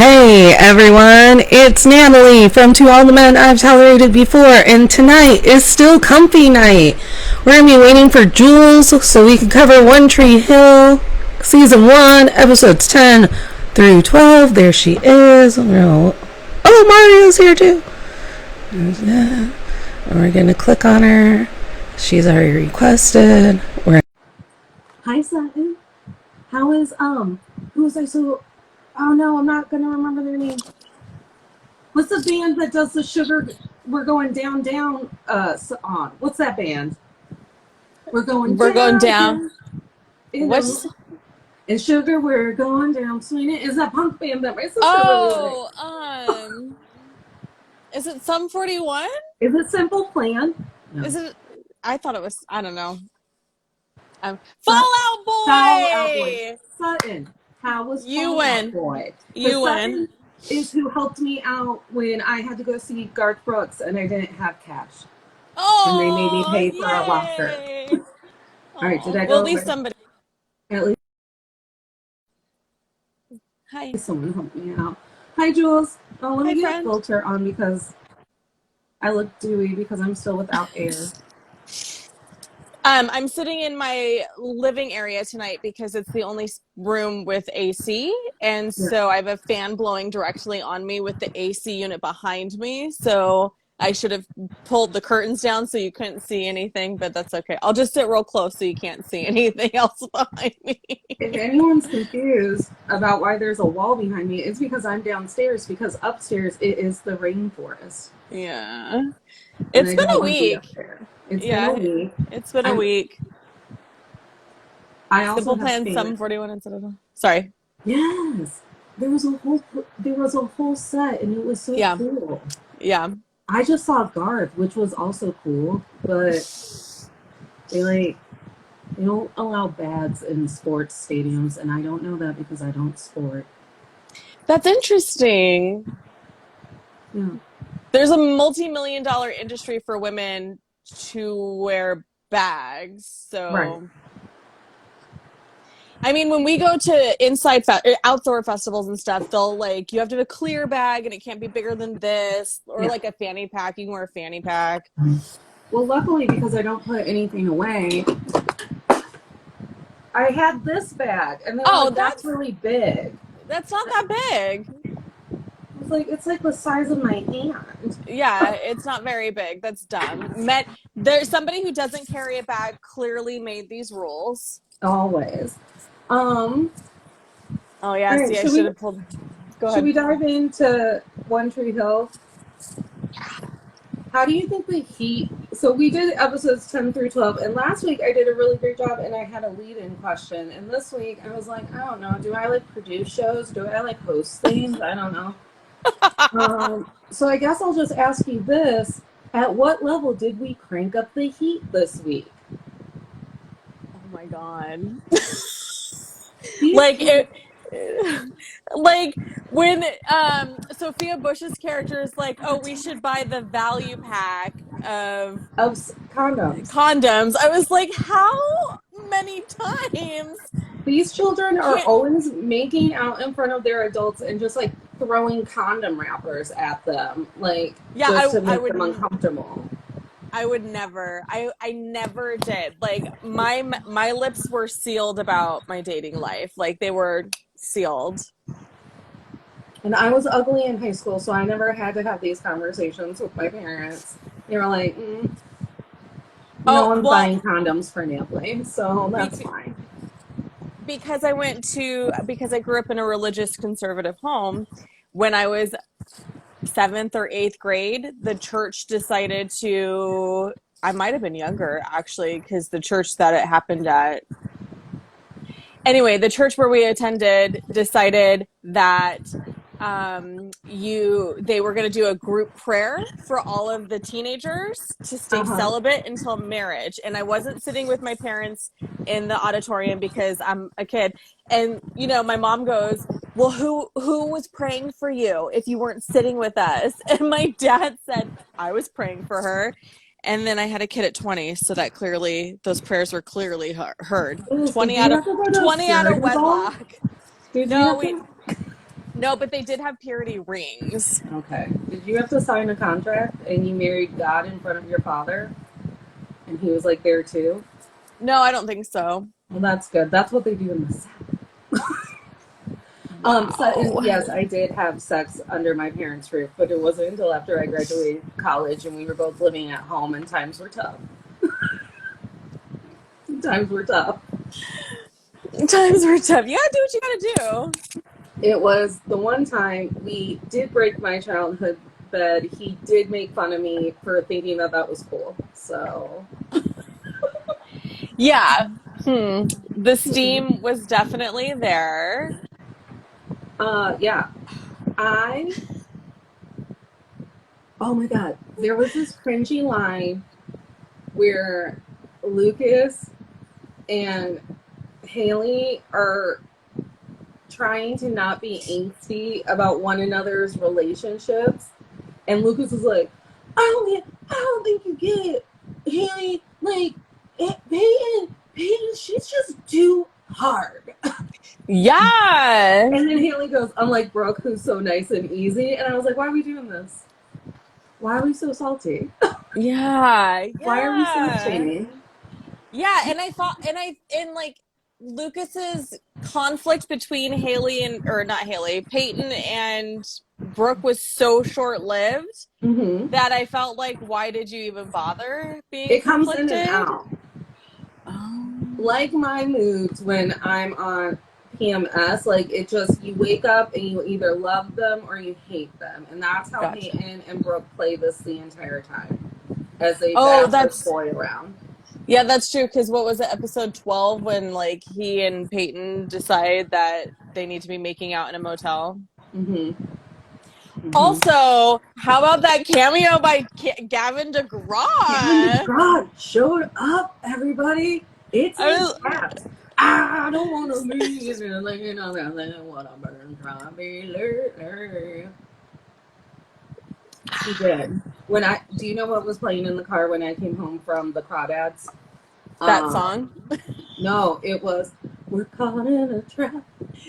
Hey everyone, it's Natalie from To All the Men I've Tolerated Before, and tonight is still comfy night. We're going to be waiting for Jules so we can cover One Tree Hill, Season 1, Episodes 10 through 12. There she is. Oh, Mario's here too. There's that. And we're going to click on her. She's already requested. Hi, Sutton. How is, who was I so... Oh no, I'm not gonna remember their name. What's the band that does the Sugar We're Going Down Down song? What's that band? We're going down. What's and Sugar We're Going Down Swinging. Is that punk band that my sister really likes? Is it Sum 41? Is it Simple Plan? No. Is it? I thought it was. I don't know. Fall Out Boy. Sutton. How was Fall Out Boy? You win. Is who helped me out when I had to go see Garth Brooks and I didn't have cash. Oh, and they made me pay for a locker. All right, did I go? Well, at least somebody. At least Hi. Someone helped me out. Hi, Jules. Oh, let me get a filter on because I look dewy because I'm still without air. I'm sitting in my living area tonight because it's the only room with AC, and so I have a fan blowing directly on me with the AC unit behind me. So I should have pulled the curtains down so you couldn't see anything, but that's okay. I'll just sit real close so you can't see anything else behind me. If anyone's confused about why there's a wall behind me, it's because I'm downstairs, because upstairs it is the rainforest. Yeah. It's been a week. It's been a week. It's been a week. I also Simple Plan Sum 41 instead of... Sorry. Yes. There was a whole set and it was so cool. Yeah. I just saw Garth, which was also cool, but they don't allow bags in sports stadiums, and I don't know that because I don't sport. That's interesting. Yeah. There's a multi-million-dollar industry for women to wear bags, so... Right. I mean, when we go to outdoor festivals and stuff, they'll you have to have a clear bag and it can't be bigger than this, or like a fanny pack. You can wear a fanny pack. Well, luckily, because I don't put anything away, I had this bag, and that's really big. That's not that big. It's like the size of my hand. Yeah, it's not very big. That's dumb. There's somebody who doesn't carry a bag clearly made these rules. Always. Oh yeah. Right, see, I should have pulled. Go ahead. Should we dive into One Tree Hill? How do you think the heat? So we did episodes 10 through 12, and last week I did a really great job, and I had a lead-in question. And this week I was like, I don't know. Do I produce shows? Do I host things? I don't know. So I guess I'll just ask you this: at what level did we crank up the heat this week? Oh my god. When Sophia Bush's character is like, oh, we should buy the value pack of condoms. I was like, how many times? These children are always making out in front of their adults and just throwing condom wrappers at them, just to make them uncomfortable. I would never. I never did. My lips were sealed about my dating life. They were sealed. And I was ugly in high school, so I never had to have these conversations with my parents. They were like, no one's buying condoms for Natalie, so that's fine. Because I grew up in a religious conservative home, when I was 7th or 8th grade, the church decided to, I might have been younger actually, because the church that it happened at, anyway, the church where we attended decided that they were going to do a group prayer for all of the teenagers to stay celibate until marriage. And I wasn't sitting with my parents in the auditorium because I'm a kid. And, my mom goes, well, who was praying for you if you weren't sitting with us? And my dad said, I was praying for her. And then I had a kid at 20, so that those prayers were clearly heard. 20 out of wedlock. No, but they did have purity rings. Okay. Did you have to sign a contract and you married God in front of your father? And he was like there too? No, I don't think so. Well, that's good. That's what they do in the South. So Wow. yes, I did have sex under my parents' roof, but it wasn't until after I graduated college and we were both living at home and times were tough. Times were tough. Times were tough. You gotta do what you gotta do. It was the one time we did break my childhood bed. He did make fun of me for thinking that that was cool. So, Yeah. The steam was definitely there. yeah. I, oh my God. There was this cringy line where Lucas and Haley are trying to not be angsty about one another's relationships. And Lucas is like, I don't think you get it. Haley, like, Peyton, she's just too hard. Yeah. And then Haley goes, unlike Brooke, who's so nice and easy. And I was like, why are we doing this? Why are we so salty? Yeah. Why are we so Yeah. shaming? Yeah, and I thought, and like Lucas's conflict between Haley and, or not Haley, Peyton and Brooke was so short lived that I felt like, why did you even bother being It comes in and conflicted? out. Like my moods when I'm on PMS, like it just, you wake up and you either love them or you hate them. And that's how Gotcha. Peyton and Brooke play this the entire time as they Oh, bounce that's, this boy around. yeah, that's true. Because what was it, episode 12, when like he and Peyton decide that they need to be making out in a motel? Also, how about that cameo by Gavin Kevin DeGraw? DeGraw showed up, everybody. It's I in was, caps. I don't want to be like, you know, what I'm going to try to be later. She did. Do you know what was playing in the car when I came home from the crawdads? that song. No, it was "We're Caught in a Trap."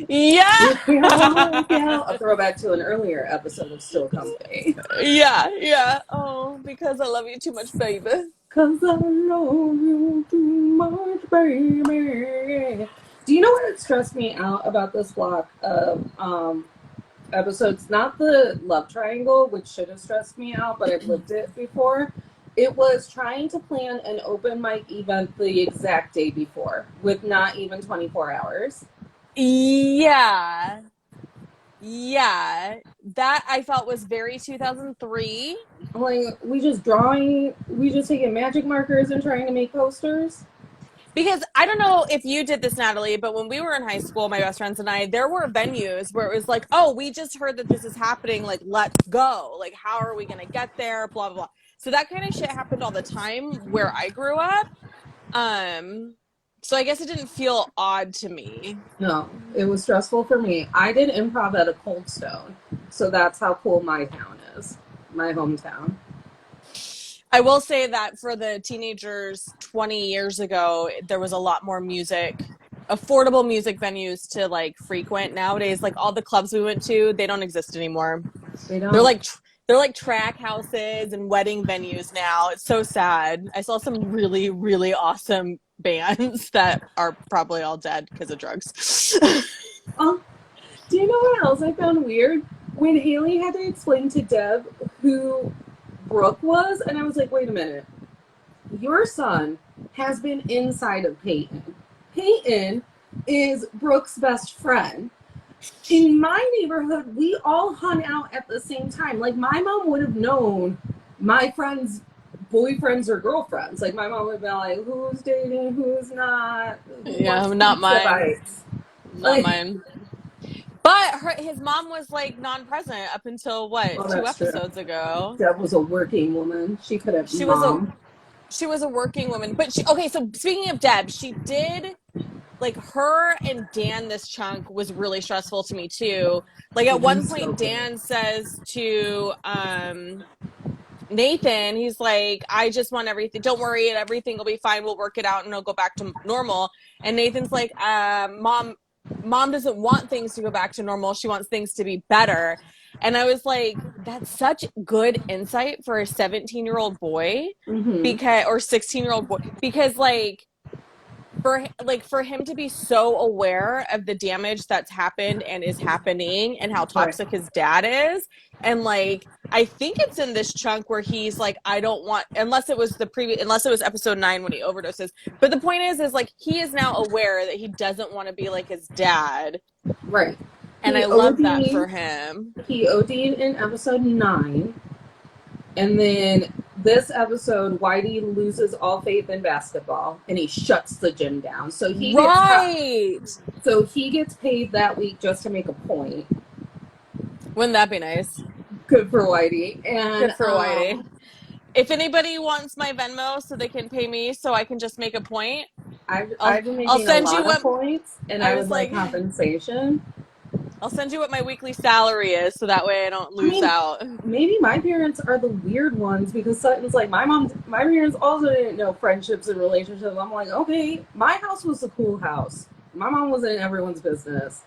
Yeah. A throwback to an earlier episode of Still Company. Yeah. Oh, because I love you too much, baby. Cause I love you too much, baby. Do you know what stressed me out about this block of episodes? Not the love triangle, which should have stressed me out, but I've lived it before. It was trying to plan an open mic event the exact day before with not even 24 hours. Yeah. That I felt was very 2003. Like, we just taking magic markers and trying to make posters. Because I don't know if you did this, Natalie, but when we were in high school, my best friends and I, there were venues where it was like, oh, we just heard that this is happening. Like, let's go. Like, how are we going to get there? Blah, blah, blah. So that kind of shit happened all the time where I grew up. So I guess it didn't feel odd to me. No, it was stressful for me. I did improv at a Cold Stone, so that's how cool my town is, my hometown. I will say that for the teenagers 20 years ago, there was a lot more music, affordable music venues to like frequent. Nowadays, like all the clubs we went to, they don't exist anymore. They don't. They're like track houses and wedding venues now. It's so sad. I saw some really, really awesome bands that are probably all dead because of drugs. Do you know what else I found weird? When Haley had to explain to Deb who Brooke was, and I was like, wait a minute. Your son has been inside of Peyton. Peyton is Brooke's best friend. In my neighborhood, we all hung out at the same time. Like, my mom would have known my friends' boyfriends or girlfriends. Like, my mom would have been like, who's dating, who's not. Yeah, not mine. Not mine. But his mom was like non-present up until what, 2 episodes ago. Deb was a working woman. She could have. She was a working woman. But okay, so speaking of Deb, she did, like, her and Dan this chunk was really stressful to me too. Like, at one point Dan says to Nathan, he's like, I just want everything, don't worry, everything will be fine, we'll work it out and it'll go back to normal. And Nathan's like, Mom, mom doesn't want things to go back to normal. She wants things to be better. And I was like, that's such good insight for a 17-year-old boy because, or 16-year-old boy, because for him to be so aware of the damage that's happened and is happening and how Right. toxic his dad is. And like, I think it's in this chunk where he's like, I don't want, unless it was episode 9 when he overdoses. But the point is like, he is now aware that he doesn't want to be like his dad. Right. And I love that for him. He OD'd in episode 9. And then this episode, Whitey loses all faith in basketball and he shuts the gym down. So he gets paid that week just to make a point. Wouldn't that be nice? Good for Whitey. And good for Whitey. If anybody wants my Venmo so they can pay me so I can just make a point, I've been making a lot of points, and I would like compensation. I'll send you what my weekly salary is so that way I don't lose out. Maybe my parents are the weird ones because Sutton's like, my parents also didn't know friendships and relationships. I'm like, okay, my house was a cool house. My mom was in everyone's business.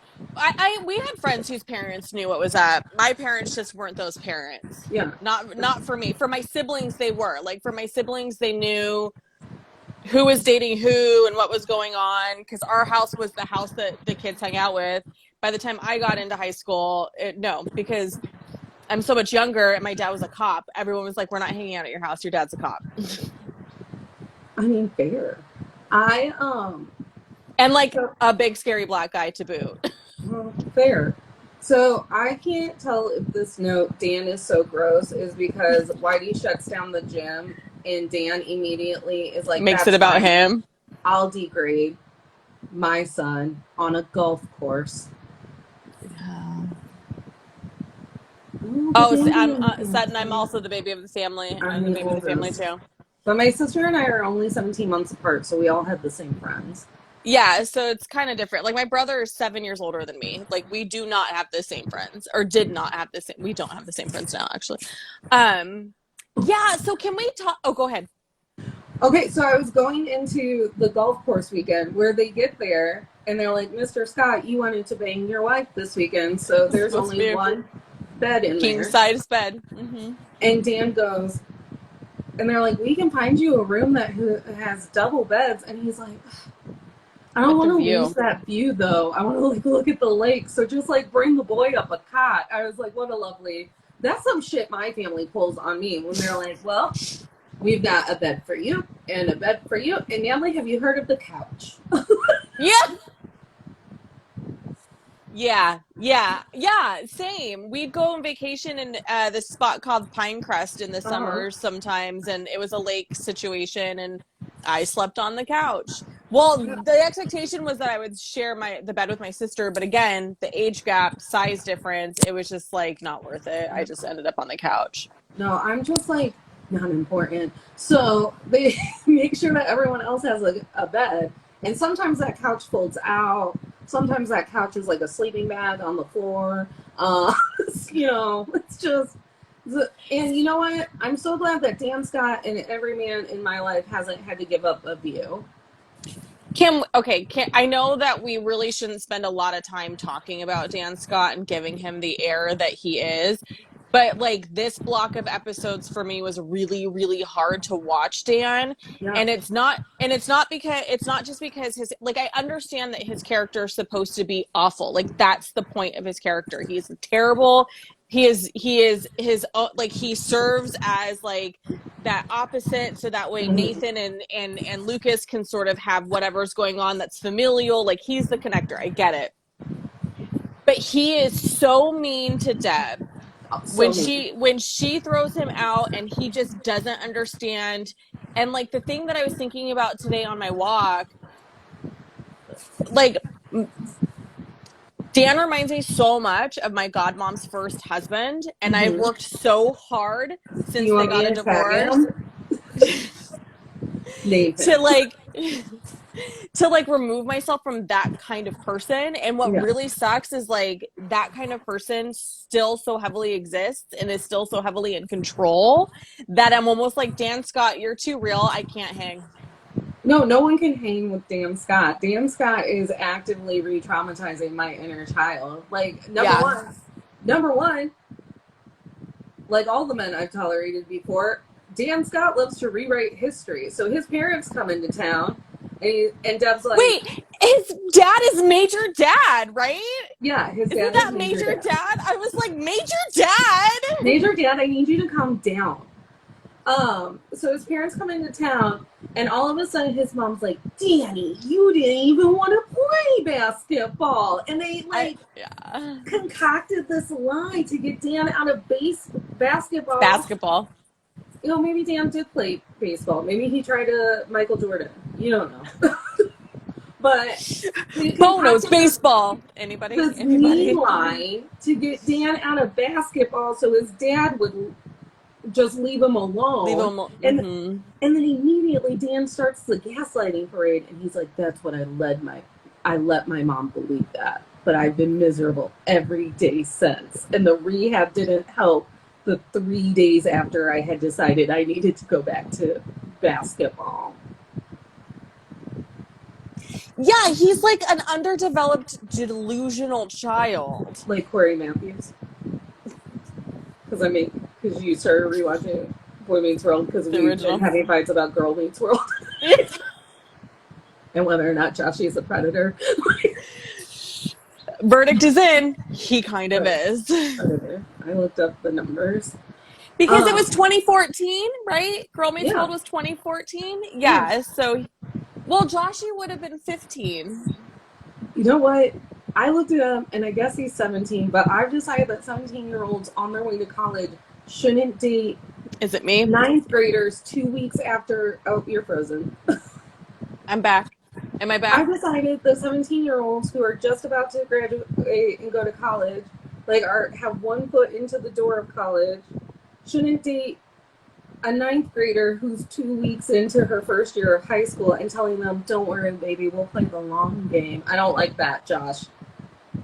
We had friends whose parents knew what was up. My parents just weren't those parents. Yeah. Not for me. For my siblings, they were. Like, for my siblings, they knew who was dating who and what was going on, because our house was the house that the kids hung out with. By the time I got into high school, because I'm so much younger and my dad was a cop, everyone was like, we're not hanging out at your house, your dad's a cop. I mean, fair. And like a big scary black guy to boot. Fair. So I can't tell if this note, Dan is so gross, is because Whitey shuts down the gym and Dan immediately is like, makes it about him. I'll degrade my son on a golf course. Sutton, I'm also the baby of the family. I'm the baby of the family too. But my sister and I are only 17 months apart, so we all had the same friends. Yeah, so it's kind of different. Like, my brother is 7 years older than me. Like, we do not have the same friends, or did not have the same. We don't have the same friends now, actually. Yeah. So can we talk? Oh, go ahead. Okay, so I was going into the golf course weekend where they get there and they're like, Mr. Scott, you wanted to bang your wife this weekend, so there's only one bed in there. King size bed. Mm-hmm. And Dan goes, and they're like, we can find you a room that has double beds. And he's like, I don't want to lose that view, though. I want to like look at the lake. So just like bring the boy up a cot. I was like, what a lovely. That's some shit my family pulls on me when they're like, well, we've got a bed for you and a bed for you. And Natalie, have you heard of the couch? Yeah. Same. We'd go on vacation in this spot called Pinecrest in the summer sometimes, and it was a lake situation, and I slept on the couch. Well, the expectation was that I would share the bed with my sister, but again, the age gap, size difference, it was just like not worth it. I just ended up on the couch. No, I'm just like not important. So they make sure that everyone else has a bed, and sometimes that couch folds out. Sometimes that couch is like a sleeping bag on the floor. It's just, and you know what? I'm so glad that Dan Scott and every man in my life hasn't had to give up a view. I know that we really shouldn't spend a lot of time talking about Dan Scott and giving him the air that he is. But like, this block of episodes for me was really, really hard to watch Dan. Yeah. And it's not just because I understand that his character is supposed to be awful. Like, that's the point of his character. He's terrible. He serves as like that opposite. So that way Nathan and Lucas can sort of have whatever's going on that's familial. Like, he's the connector. I get it. But he is so mean to Deb. When she throws him out and he just doesn't understand. And like, the thing that I was thinking about today on my walk, like, Dan reminds me so much of my godmom's first husband, and I've worked so hard since they got a divorce to remove myself from that kind of person. And what really sucks is like, that kind of person still so heavily exists and is still so heavily in control that I'm almost like, Dan Scott, you're too real. I can't hang. No one can hang with Dan Scott. Dan Scott is actively re-traumatizing my inner child. Like, number one, like all the men I've tolerated before, Dan Scott loves to rewrite history. So his parents come into town, and Deb's like, wait, his dad is Major Dad, right? yeah, his Isn't dad is that Major Dad? I was like, Major Dad? Major Dad, I need you to calm down. So his parents come into town, and all of a sudden his mom's like, Danny, you didn't even want to play basketball. And they concocted this lie to get Dan out of basketball. You know, maybe Dan did play baseball. Maybe he tried to Michael Jordan. You don't know. But Bono's baseball. Anybody? This mean lie to get Dan out of basketball so his dad would just leave him alone. And then immediately Dan starts the gaslighting parade, and he's like, that's what I let my mom believe that. But I've been miserable every day since. And the rehab didn't help the 3 days after I had decided I needed to go back to basketball. Yeah, he's like an underdeveloped, delusional child. Like Corey Matthews. Because you started rewatching Boy Meets World because we've been having fights about Girl Meets World. And whether or not Joshie is a predator. Verdict is in. He kind of is. Predator. I looked up the numbers. Because it was 2014, right? Girl Meets World was 2014? Yeah, so... Well, Joshie would have been 15. You know what? I looked it up, and I guess he's 17, but I've decided that 17-year-olds on their way to college shouldn't date... Is it me? 9th graders 2 weeks after... Oh, you're frozen. I'm back. Am I back? I've decided the 17-year-olds who are just about to graduate and go to college, like have one foot into the door of college, shouldn't date a 9th grader who's 2 weeks into her first year of high school and telling them, don't worry, baby, we'll play the long game. I don't like that, Josh.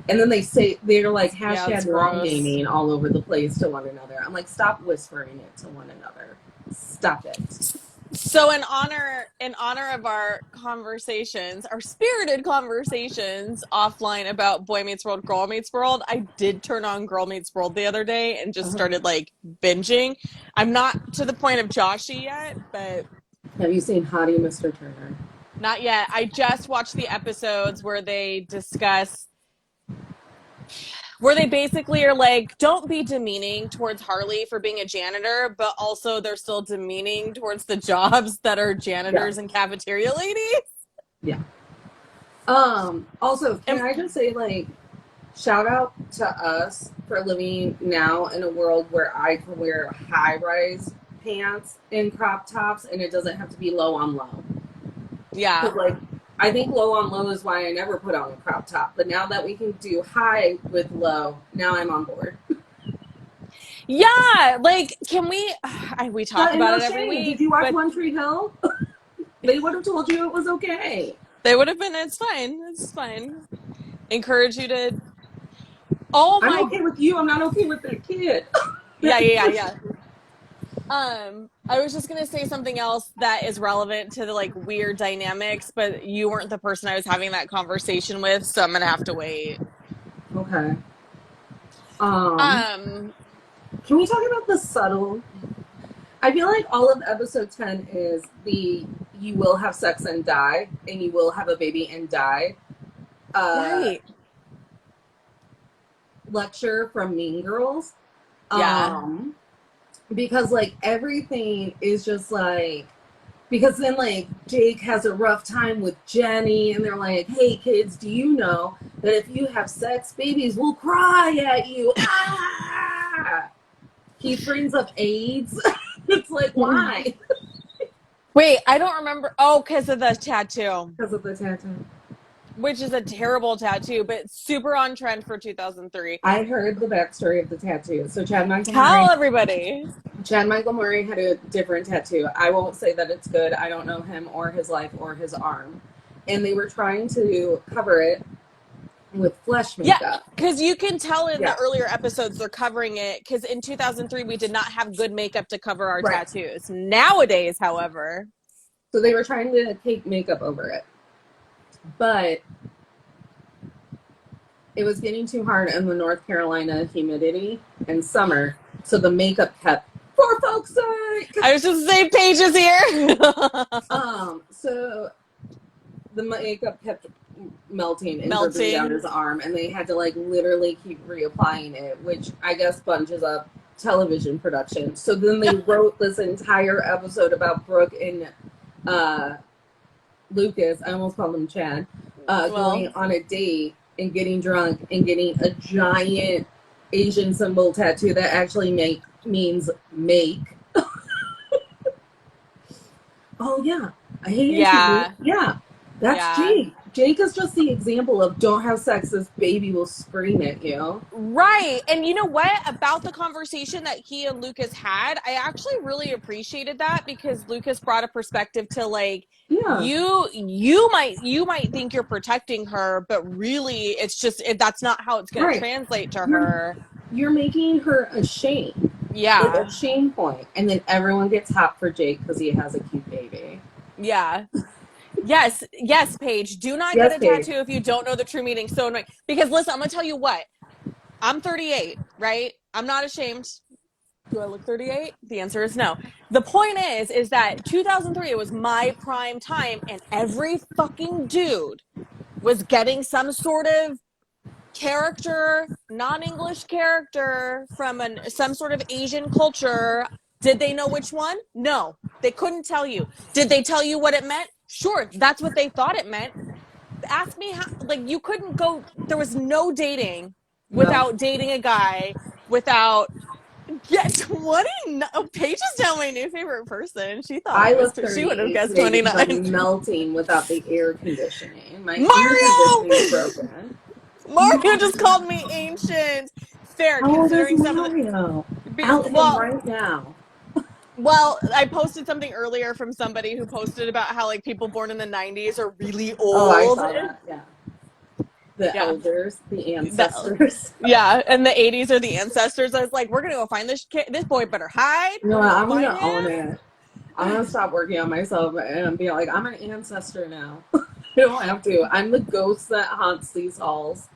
And then they're like hashtag long gaming all over the place to one another. I'm like, stop whispering it to one another. Stop it. So in honor of our conversations, our spirited conversations offline about Boy Meets World, Girl Meets World, I did turn on Girl Meets World the other day and just started like binging. I'm not to the point of Joshie yet, but... Have you seen Hottie Mr. Turner? Not yet. I just watched the episodes where they discuss... Where they basically are like, don't be demeaning towards Harley for being a janitor, but also they're still demeaning towards the jobs that are janitors and cafeteria ladies. Yeah. Also, can I just say, like, shout out to us for living now in a world where I can wear high-rise pants and crop tops, and it doesn't have to be low on low. Yeah. Like, I think low on low is why I never put on a crop top. But now that we can do high with low, now I'm on board. Yeah, like, can we talk about it every week. Did you watch One Tree Hill? They would have told you it was okay. They would have been, it's fine. Encourage you to... I'm okay with you, I'm not okay with that kid. Yeah. I was just going to say something else that is relevant to the, like, weird dynamics, but you weren't the person I was having that conversation with, so I'm going to have to wait. Okay. Can we talk about the subtle... I feel like all of episode 10 is the you will have sex and die, and you will have a baby and die. Right. Lecture from Mean Girls. Yeah. Because, like, everything is just, like... Because then, like, Jake has a rough time with Jenny, and they're like, hey, kids, do you know that if you have sex, babies will cry at you? Ah! He brings up AIDS. It's like, why? Wait, I don't remember. Oh, because of the tattoo. Because of the tattoo. Which is a terrible tattoo, but super on trend for 2003. I heard the backstory of the tattoo. So Chad Michael Murray had a different tattoo. I won't say that it's good. I don't know him or his life or his arm. And they were trying to cover it with flesh makeup. Yeah, because you can tell in the earlier episodes they're covering it, because in 2003 we did not have good makeup to cover our tattoos. Nowadays, however... So they were trying to take makeup over it. But it was getting too hard in the North Carolina humidity and summer. So the makeup kept, for folks' sake. I was just saying Paige is here. So the makeup kept melting and dripping down his arm, and they had to like literally keep reapplying it, which I guess bunches up television production. So then they wrote this entire episode about Brooke and Lucas, I almost called him Chad, going on a date and getting drunk and getting a giant Asian symbol tattoo that actually means make. Oh yeah, I hate it. Yeah, that's Jake. Jake is just the example of don't have sex, this baby will scream at you. Right. And you know what? About the conversation that he and Lucas had, I actually really appreciated that because Lucas brought a perspective to like, you might think you're protecting her, but really it's just, that's not how it's going to translate to her. You're making her ashamed. Yeah. Like a shame point. And then everyone gets hot for Jake because he has a cute baby. Yeah. Yes, Paige. Do not get a tattoo if you don't know the true meaning. So annoying. Because listen, I'm gonna tell you what. I'm 38, right? I'm not ashamed. Do I look 38? The answer is no. The point is that 2003, it was my prime time, and every fucking dude was getting some sort of character, non-English character from some sort of Asian culture. Did they know which one? No. They couldn't tell you. Did they tell you what it meant? Sure, that's what they thought it meant. Ask me how, like, you couldn't go, there was no dating without dating a guy, without, Paige is now my new favorite person. She thought she would have guessed 29. Melting without the air conditioning. My Mario! air conditioning is broken. Mario just called me ancient. Fair, considering some of the... right now. Well, I posted something earlier from somebody who posted about how like people born in the 90s are really old. Oh, I saw that. Yeah. The elders, the ancestors. And the 80s are the ancestors. I was like, we're gonna go find this kid. This boy better hide. No, I'm gonna own it. I'm gonna stop working on myself and be like, I'm an ancestor now. I don't have to. I'm the ghost that haunts these halls.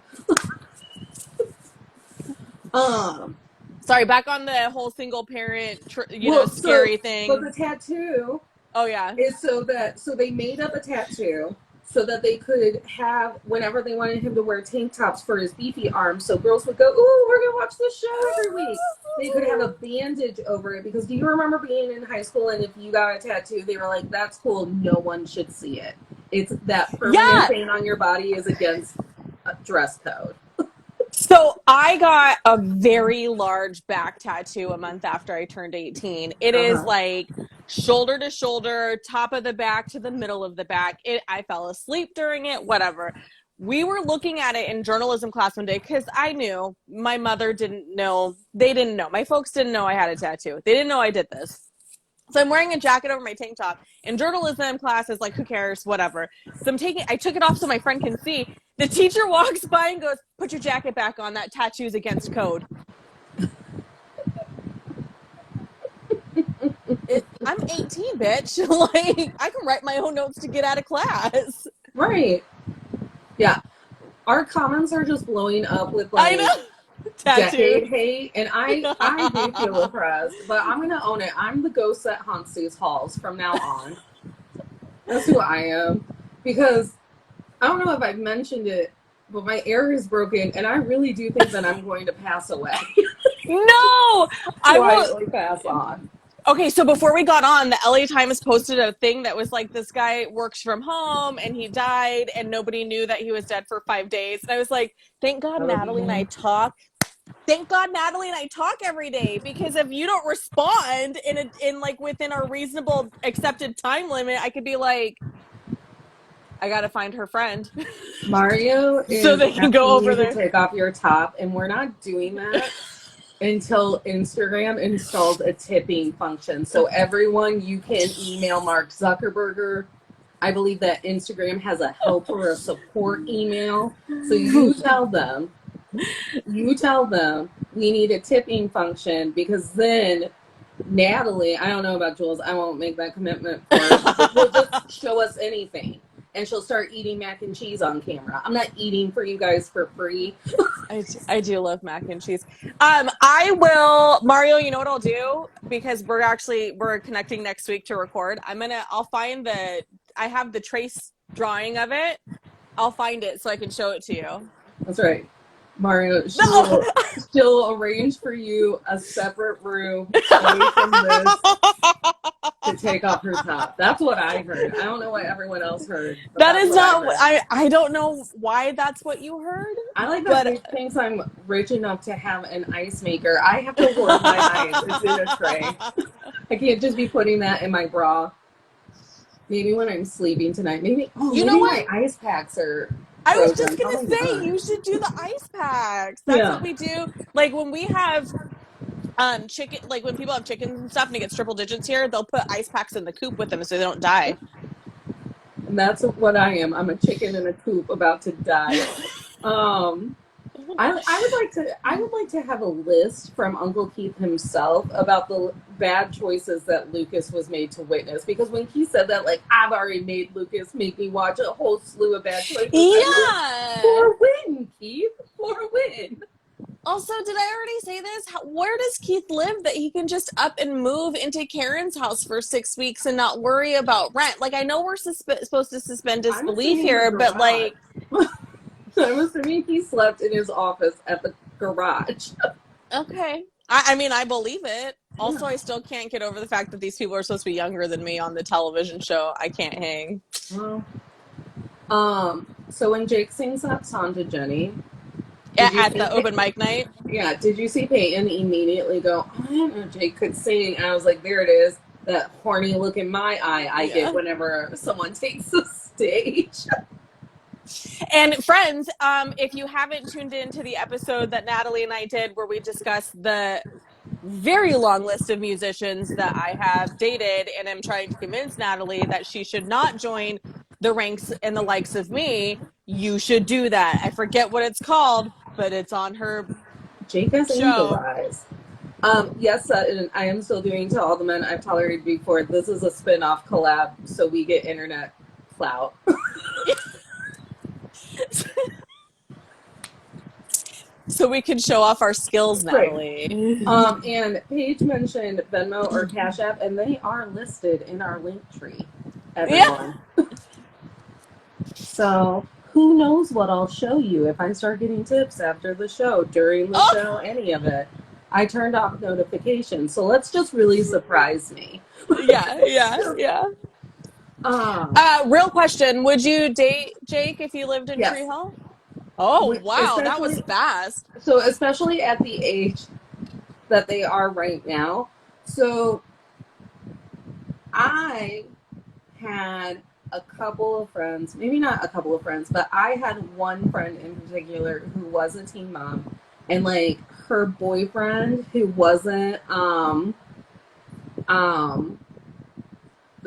Sorry, back on the whole single parent, scary thing. But the tattoo. Oh yeah. Is so they made up a tattoo so that they could have whenever they wanted him to wear tank tops for his beefy arms. So girls would go, "Ooh, we're gonna watch this show every week." They could have a bandage over it because do you remember being in high school and if you got a tattoo, they were like, "That's cool. No one should see it. It's that permanent pain on your body is against dress code." So I got a very large back tattoo a month after I turned 18. It is like shoulder to shoulder, top of the back to the middle of the back. I fell asleep during it, whatever. We were looking at it in journalism class one day because I knew my mother didn't know. They didn't know. My folks didn't know I had a tattoo. They didn't know I did this. So I'm wearing a jacket over my tank top. In journalism class, is like, who cares, whatever. So I took it off so my friend can see. The teacher walks by and goes, "Put your jacket back on. That tattoo's against code." I'm 18, bitch. Like, I can write my own notes to get out of class. Right. Yeah. Our comments are just blowing up with like decade hate, and I do feel oppressed, but I'm gonna own it. I'm the ghost that haunts these halls from now on. That's who I am. Because I don't know if I've mentioned it, but my air is broken, and I really do think that I'm going to pass away. No! I will pass on. Okay, so before we got on, the LA Times posted a thing that was like, this guy works from home and he died and nobody knew that he was dead for 5 days. And I was like, thank God Natalie and I talk. Thank God Natalie and I talk every day, because if you don't respond in like within our reasonable accepted time limit, I could be like, I gotta find her friend. Mario is so they can go over there. Take off your top, and we're not doing that until Instagram installs a tipping function. So everyone, you can email Mark Zuckerberg. I believe that Instagram has a help or a support email. So you tell them we need a tipping function, because then Natalie, I don't know about Jules. I won't make that commitment for her. Will just show us anything. And she'll start eating mac and cheese on camera. I'm not eating for you guys for free. I do love mac and cheese. I will, Mario, you know what I'll do? Because we're connecting next week to record. I'll find I have the trace drawing of it. I'll find it so I can show it to you. That's right. Mario, No! she'll arrange for you a separate room away from this to take off her top. That's what I heard. I don't know what everyone else heard. That is not, I don't know why that's what you heard. I like that Paige thinks I'm rich enough to have an ice maker. I have to hoard my ice. It's in a tray. I can't just be putting that in my bra. Maybe when I'm sleeping tonight. Maybe my ice packs are frozen. I was just going to say, you should do the ice packs. That's what we do. Like when we have chicken, like when people have chickens and stuff and it gets triple digits here, they'll put ice packs in the coop with them so they don't die. And that's what I am. I'm a chicken in a coop about to die. I would like to have a list from Uncle Keith himself about the bad choices that Lucas was made to witness. Because when he said that, like, I've already made Lucas make me watch a whole slew of bad choices. Yeah. For a win, Keith. For a win. Also, did I already say this? Where does Keith live that he can just up and move into Karen's house for 6 weeks and not worry about rent? Like, I know we're supposed to suspend disbelief here, but like... I'm assuming he slept in his office at the garage. Okay. I mean, I believe it. Also, I still can't get over the fact that these people are supposed to be younger than me on the television show. I can't hang. Well, so when Jake sings that song to Jenny... At the open mic night? Yeah, did you see Peyton immediately go, I didn't know Jake could sing? And I was like, there it is. That horny look in my eye I get whenever someone takes the stage. And friends, if you haven't tuned into the episode that Natalie and I did where we discussed the very long list of musicians that I have dated and am trying to convince Natalie that she should not join the ranks and the likes of me, you should do that. I forget what it's called, but it's on her Jake has show. Eyes. Yes, and I am still doing To All the Men I've Tolerated Before. This is a spin-off collab, so we get internet clout. So we can show off our skills, Natalie. Right. And Paige mentioned Venmo or Cash App, and they are listed in our link tree. Everyone. Yeah. So who knows what I'll show you if I start getting tips after the show, during the show, any of it. I turned off notifications, so let's just really surprise me. Yeah. Real question: would you date Jake if you lived in Tree Hill? Oh, wow, that was fast. So especially at the age that they are right now. So I had a couple of friends, maybe not a couple of friends, but I had one friend in particular who was a teen mom, and like her boyfriend who wasn't the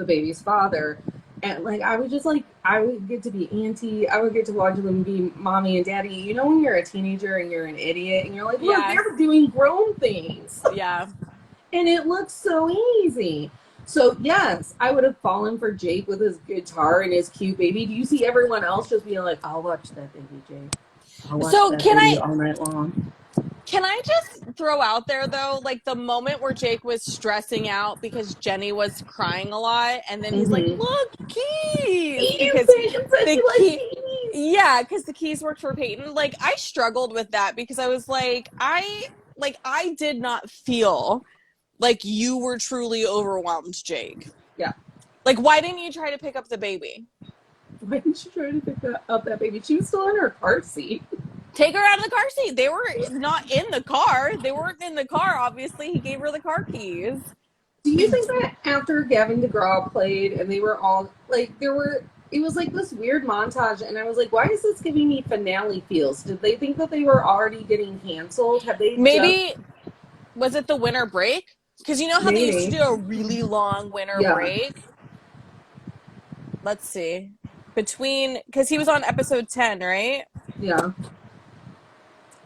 baby's father. And like I would just like I would get to be auntie, I would get to watch them be mommy and daddy. You know when you're a teenager and you're an idiot and you're like, look, they're doing grown things. Yeah. And it looks so easy. So yes, I would have fallen for Jake with his guitar and his cute baby. Do you see everyone else just being like, I'll watch that baby, Jake. I'll watch that baby all night long. Can I just throw out there, though, like the moment where Jake was stressing out because Jenny was crying a lot, and then he's like, look, keys! Because the keys worked for Peyton. Like, I struggled with that because I was like, I did not feel like you were truly overwhelmed, Jake. Yeah. Like, why didn't you try to pick up the baby? Why didn't you try to pick up that baby? She was still in her car seat. Take her out of the car seat. They were not in the car. They weren't in the car, obviously. He gave her the car keys. Do you think that after Gavin DeGraw played and they were all, like, it was like this weird montage, and I was like, why is this giving me finale feels? Did they think that they were already getting canceled? Have they was it the winter break? Because you know how they used to do a really long winter break? Let's see. Because he was on episode 10, right? Yeah.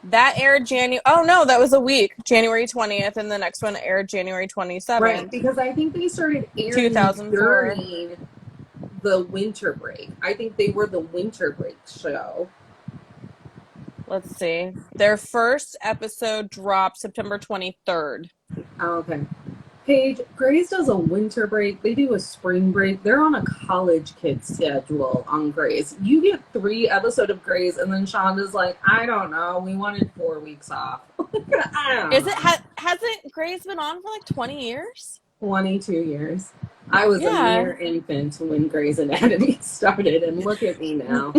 That aired January. Oh no, that was a week, January 20th, and the next one aired January Right, 27th, because I think they started airing 2004. during the winter break. I think they were the winter break show. Let's see. Their first episode dropped September 23rd. Oh, okay. Paige, Grace does a winter break. They do a spring break. They're on a college kid schedule on Grace. You get 3 episodes of Grace, and then Shonda's like, I don't know. We wanted 4 weeks off. I don't Is it know. hasn't Grey's been on for like 20 years? 22 years. I was a Yeah. mere infant when Grey's Anatomy started, and look at me now.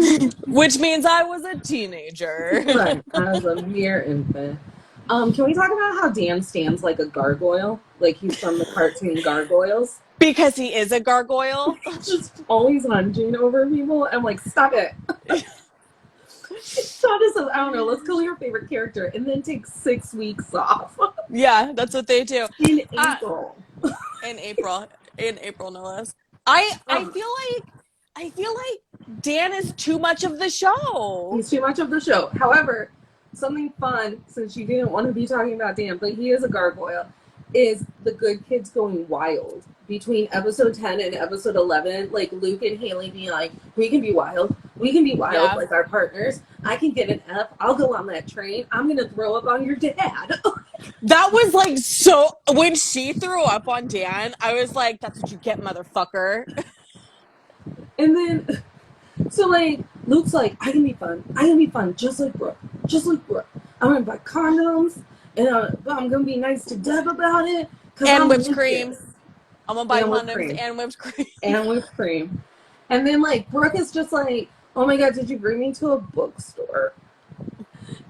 Which means I was a teenager. Right. I was a mere infant. Can we talk about how Dan stands like a gargoyle? Like he's from the cartoon Gargoyles? Because he is a gargoyle. Just always hunching over people. I'm like, stop it. Shonda says, I don't know, let's kill your favorite character and then take 6 weeks off. Yeah, that's what they do. In April. In April. In April, no less. I feel like Dan is too much of the show. He's too much of the show. However, something fun, since you didn't want to be talking about Dan, but he is a gargoyle, is the good kids going wild between episode 10 and episode 11. Like Luke and Haley being like, we can be wild. We can be wild Yeah. like our partners. I can get an F. I'll go on that train. I'm going to throw up on your dad. That was like so. When she threw up on Dan, I was like, that's what you get, motherfucker. And then, so like, Luke's like, I can be fun. I can be fun just like Brooke. Just like Brooke. I'm going to buy condoms. And I'm going to be nice to Deb about it. And whipped cream. I'm gonna buy And whipped condoms cream. and whipped cream. And whipped cream. And then, like, Brooke is just like, oh my God, did you bring me to a bookstore?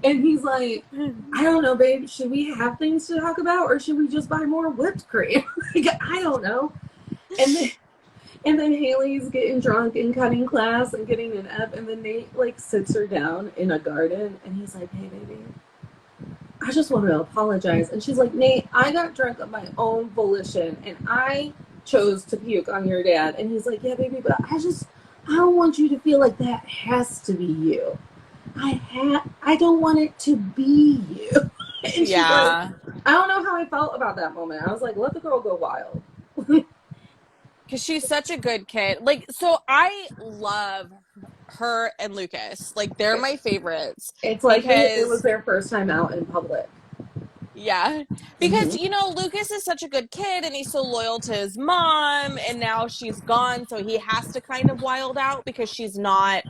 And he's like, I don't know, babe. Should we have things to talk about or should we just buy more whipped cream? Like, I don't know. And then Haley's getting drunk in cutting class and getting an F. And then Nate, like, sits her down in a garden. And he's like, hey, baby, I just want to apologize. And she's like, Nate, I got drunk of my own volition and I chose to puke on your dad. And he's like, yeah, baby, but I don't want you to feel like that has to be you. I don't want it to be you. And she's Yeah. like, I don't know how I felt about that moment. I was like, let the girl go wild. Because she's such a good kid. Like, so I love her and Lucas. Like, they're my favorites. It's like it Because- was their first time out in public. Yeah. Because, you know, Lucas is such a good kid and he's so loyal to his mom and now she's gone. So he has to kind of wild out because she's not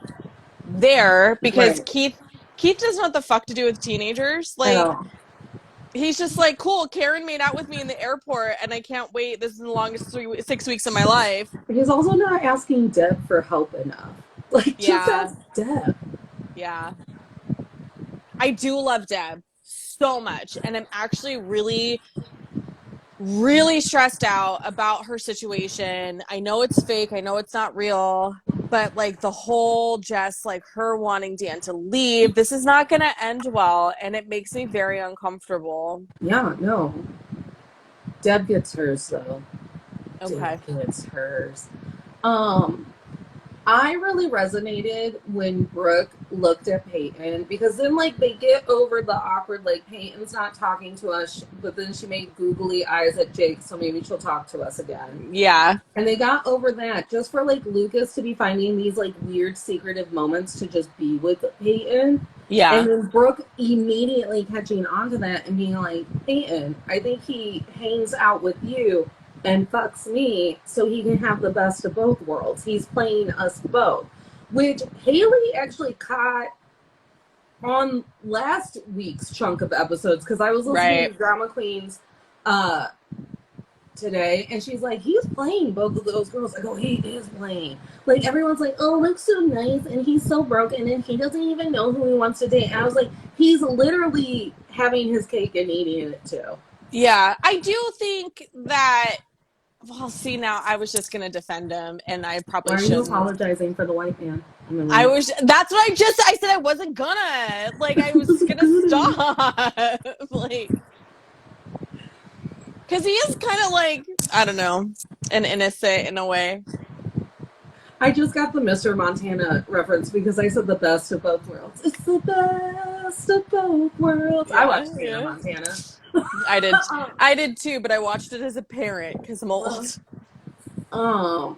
there. Because Right. Keith doesn't know what the fuck to do with teenagers. I Like, know. he's just like, cool, Karen made out with me in the airport and I can't wait. This is the longest 6 weeks of my life. He's also not asking Deb for help enough. Like, just ask Deb. Yeah. I do love Deb so much. And I'm actually really, really stressed out about her situation. I know it's fake. I know it's not real. But, like, the whole just, like, her wanting Dan to leave, this is not going to end well. And it makes me very uncomfortable. Yeah, no. Deb gets hers, though. Okay. Deb gets hers. I really resonated when Brooke looked at Peyton because then, like, they get over the awkward, like, Peyton's not talking to us, but then she made googly eyes at Jake, so maybe she'll talk to us again. Yeah. And they got over that just for, like, Lucas to be finding these, like, weird secretive moments to just be with Peyton. Yeah. And then Brooke immediately catching on to that and being like, Peyton, I think he hangs out with you and fucks me so he can have the best of both worlds. He's playing us both. Which Haley actually caught on last week's chunk of episodes because I was listening to Drama Queens today and she's like, he's playing both of those girls. I go, he is playing. Like, everyone's like, oh, Luke's so nice and he's so broken and he doesn't even know who he wants to date. And I was like, he's literally having his cake and eating it too. Yeah. I do think that, well, see, now I was just going to defend him and I probably shouldn't. Why are you apologizing for the white man? That's what I said I wasn't gonna. Like, I was gonna stop. Like, because he is kind of like, I don't know, an innocent in a way. I just got the Mr. Montana reference because I said the best of both worlds. It's the best of both worlds. I Yeah, watched Hannah yeah. Montana. I did. I did too, but I watched it as a parent because I'm Well, old.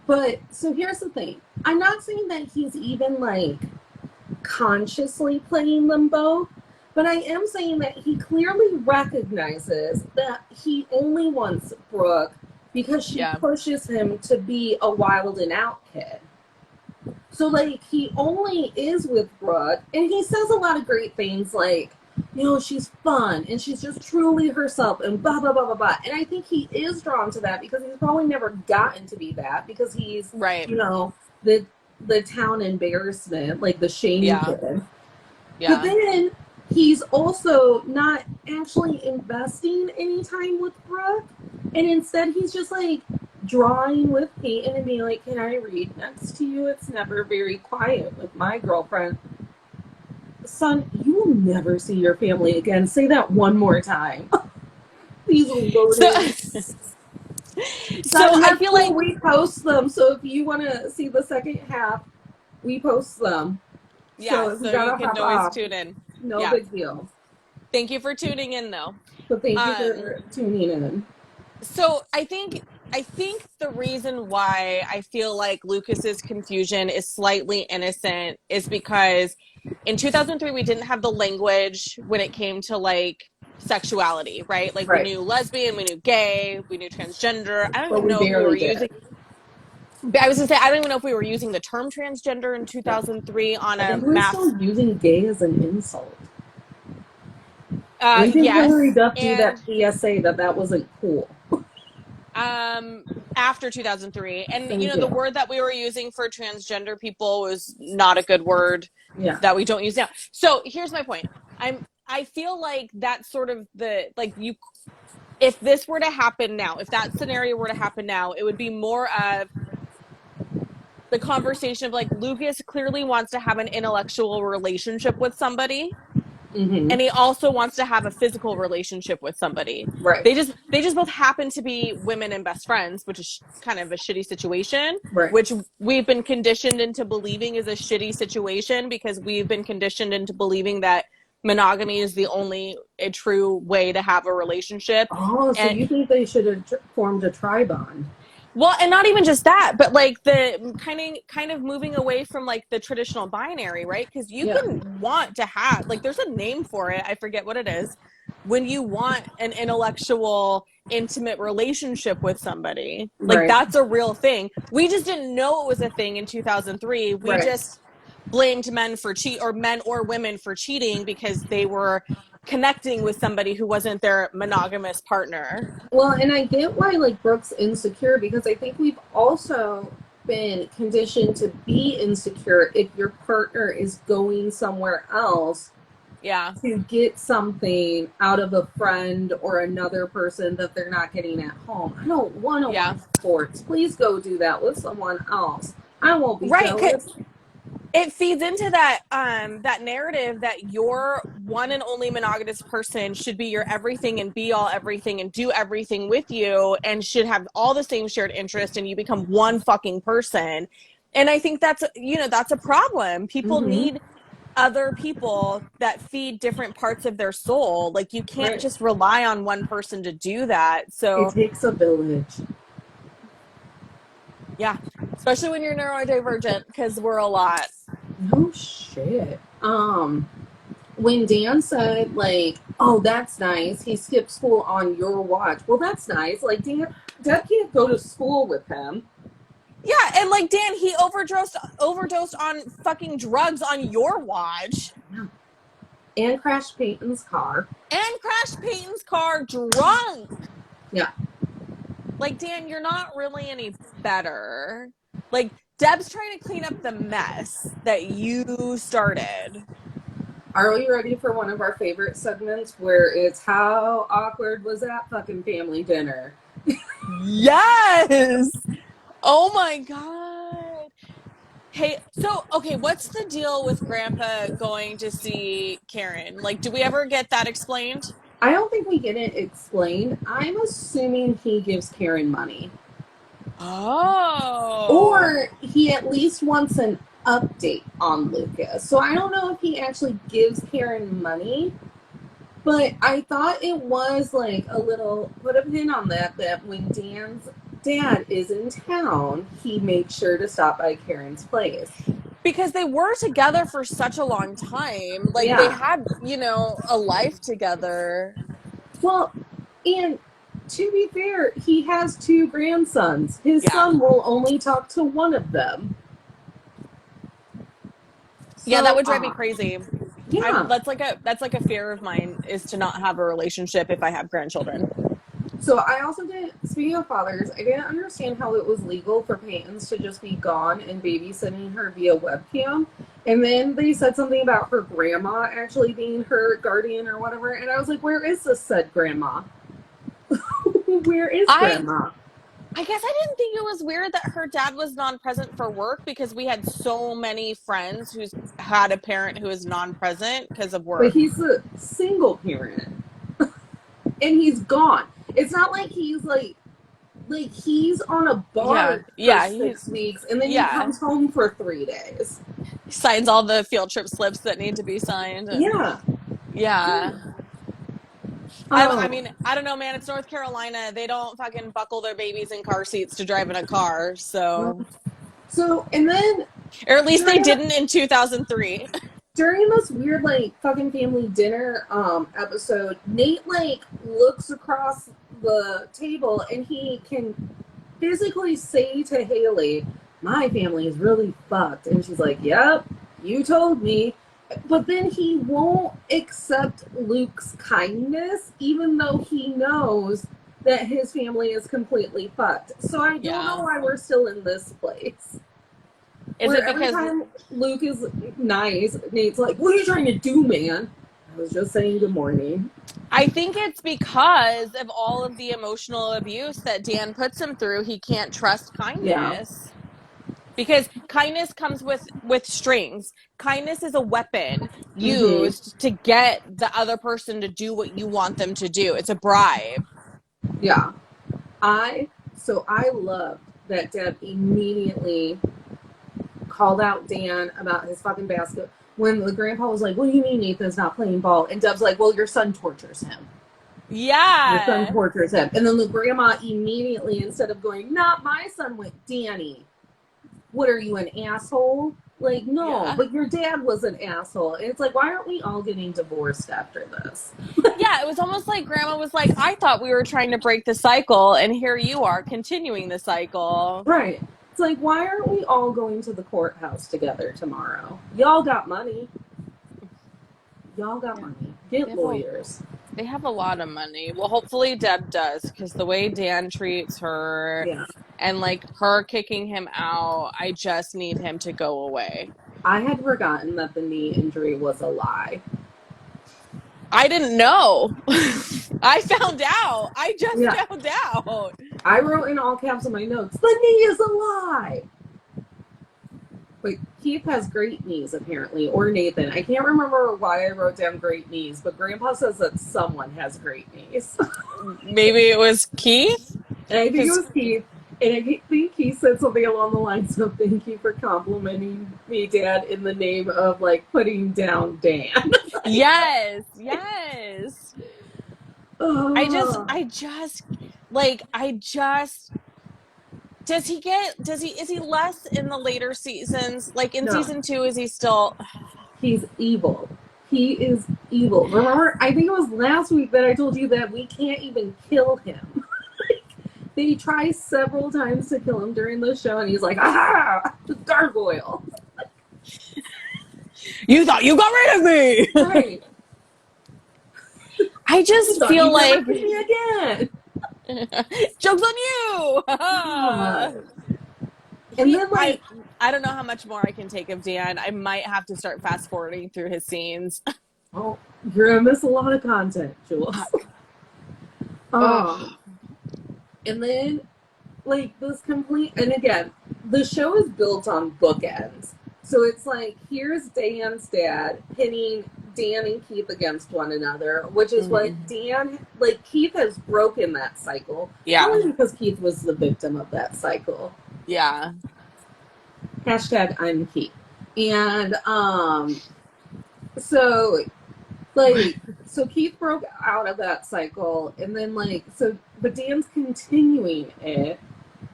but so here's the thing. I'm not saying that he's even like consciously playing them both, but I am saying that he clearly recognizes that he only wants Brooke because she Yeah. pushes him to be a wild and out kid. So, like, he only is with Brooke, and he says a lot of great things, like, you know, she's fun, and she's just truly herself, and blah, blah, blah, blah, blah. And I think he is drawn to that because he's probably never gotten to be that because he's, Right. you know, the town embarrassment, like the shame Yeah. kid. Yeah. But then he's also not actually investing any time with Brooke, and instead he's just like drawing with Peyton and being like, "Can I read next to you? It's never very quiet with my girlfriend." Son, you will never see your family again. Say that one more time. These loaded. So I That's feel cool. like, We post them. So if you want to see the second half, we post them. yeah, So if you so you gotta can hop always off, tune in. no Yeah. big deal. Thank you for tuning in, though. But thank you for tuning in. So I think the reason why I feel like Lucas's confusion is slightly innocent is because in 2003 we didn't have the language when it came to like sexuality, right? Like we Right. knew lesbian, we knew gay, we knew transgender. I don't But even we know if we were barely did. using I was gonna say I don't even know if we were using the term transgender in No. 2003 on I a think we're mass. still using gay as an insult. When did Hillary Yes, Duff do and that PSA that wasn't cool? um after 2003, and you Thank know the you. word that we were using for transgender people was not a good word Yeah. that we don't use now. So here's my point. I feel like that's sort of the like you if this were to happen now, if that scenario were to happen now, it would be more of the conversation of like Lucas clearly wants to have an intellectual relationship with somebody, Mm-hmm. and he also wants to have a physical relationship with somebody. Right. They just both happen to be women and best friends, which is kind of a shitty situation, Right. which we've been conditioned into believing is a shitty situation because we've been conditioned into believing that monogamy is the only a true way to have a relationship. Oh, so And you think they should have formed a tri-bond? well, and not even just that, but like the kind of moving away from like the traditional binary, right? Because you Yeah. can want to have like there's a name for it. I forget what it is. When you want an intellectual, intimate relationship with somebody, like Right. that's a real thing. We just didn't know it was a thing in 2003. We Right. just blamed men for men or women for cheating because they were connecting with somebody who wasn't their monogamous partner. Well, and I get why like Brooke's insecure because I think we've also been conditioned to be insecure if your partner is going somewhere else Yeah. to get something out of a friend or another person that they're not getting at home. I don't want to Yeah. watch sports. Please go do that with someone else. I won't be Right. jealous. It feeds into that narrative that your one and only monogamous person should be your everything and be all everything and do everything with you and should have all the same shared interest and you become one fucking person. And I think that's a problem. People Mm-hmm. need other people that feed different parts of their soul. Like you can't Right. just rely on one person to do that. It So takes a village. yeah, especially when you're neurodivergent because we're a lot. No shit. When Dan said like, "Oh, that's nice. He skipped school on your watch." Well, that's nice. Like Dad can't go to school with him. Yeah, and like Dan, he overdosed on fucking drugs on your watch And crashed Peyton's car. and crashed Peyton's car drunk. Yeah. Like Dan, you're not really any better. Like Deb's trying to clean up the mess that you started. Are we ready for one of our favorite segments where it's how awkward was that fucking family dinner? Yes. Oh my god. Hey, so okay, what's the deal with Grandpa going to see Karen? Like, do we ever get that explained? I don't think we get it explained. I'm assuming he gives Karen money. Oh. Or he at least wants an update on Lucas. So I don't know if he actually gives Karen money, but I thought it was like a little put a pin on that when Dan's dad is in town, he makes sure to stop by Karen's place. Because they were together for such a long time. Like they Yeah. had, a life together. Well, and to be fair, he has two grandsons. His Yeah. son will only talk to one of them. Yeah, So, that would drive me crazy. Yeah. That's like a fear of mine, is to not have a relationship if I have grandchildren. So I also didn't, speaking of fathers, I didn't understand how it was legal for Peyton's to just be gone and babysitting her via webcam. And then they said something about her grandma actually being her guardian or whatever. And I was like, where is this said grandma? Where is grandma? I guess I didn't think it was weird that her dad was non-present for work, because we had so many friends who's had a parent who is non-present because of work. But he's a single parent. And he's gone. It's not like he's like he's on a barge for 6 weeks and then he comes home for 3 days. He signs all the field trip slips that need to be signed. Yeah. I mean, I don't know, man. It's North Carolina. They don't fucking buckle their babies in car seats to drive in a car. So, and then, or at least they didn't in 2003. During this weird, fucking family dinner episode, Nate, looks across the table and he can physically say to Haley, my family is really fucked. And she's like, yep, you told me. But then he won't accept Luke's kindness, even though he knows that his family is completely fucked. So I don't know why we're still in this place. Is it because every time Luke is nice, Nate's like, what are you trying to do, man? I was just saying good morning. I think it's because of all of the emotional abuse that Dan puts him through. He can't trust kindness. Yeah. Because kindness comes with strings. Kindness is a weapon used to get the other person to do what you want them to do. It's a bribe. Yeah. I loved that Deb immediately called out Dan about his fucking basket when the grandpa was like, what do you mean Nathan's not playing ball? And Deb's like, well, your son tortures him. Yeah. Your son tortures him. And then the grandma immediately, instead of going, not my son, went, Danny, what are you, an asshole? Like, no, but your dad was an asshole. And it's like, why aren't we all getting divorced after this? Yeah, it was almost like grandma was like, I thought we were trying to break the cycle, and here you are continuing the cycle. Right. It's like, why aren't we all going to the courthouse together tomorrow? Y'all got money. Get lawyers. They have a lot of money. Well, hopefully Deb does, because the way Dan treats her and her kicking him out, I just need him to go away. I had forgotten that the knee injury was a lie. I didn't know. I found out. I just found out. I wrote in all caps on my notes, the knee is a lie. Wait, Keith has great knees, apparently, or Nathan. I can't remember why I wrote down great knees, but Grandpa says that someone has great knees. Maybe it was Keith? And I think it was Keith. And I think he said something along the lines of, thank you for complimenting me, Dad, in the name of, putting down Dan. Yes. Oh. Is he less in the later seasons? In season 2, is he still? He's evil. He is evil. Remember, I think it was last week that I told you that we can't even kill him. They try several times to kill him during the show, and he's like, ah, the gargoyle. You thought you got rid of me! Right. I just feel like... me again. Joke's on you! And then, I don't know how much more I can take of Dan. I might have to start fast-forwarding through his scenes. Oh, you're going to miss a lot of content, Jules. And then, this complete... And again, the show is built on bookends. So it's here's Dan's dad hitting Dan and Keith against one another, which is what Dan, like, Keith has broken that cycle. Yeah. Probably because Keith was the victim of that cycle. Yeah. Hashtag I'm Keith. And, so, like, so Keith broke out of that cycle, and then, like, so, but Dan's continuing it,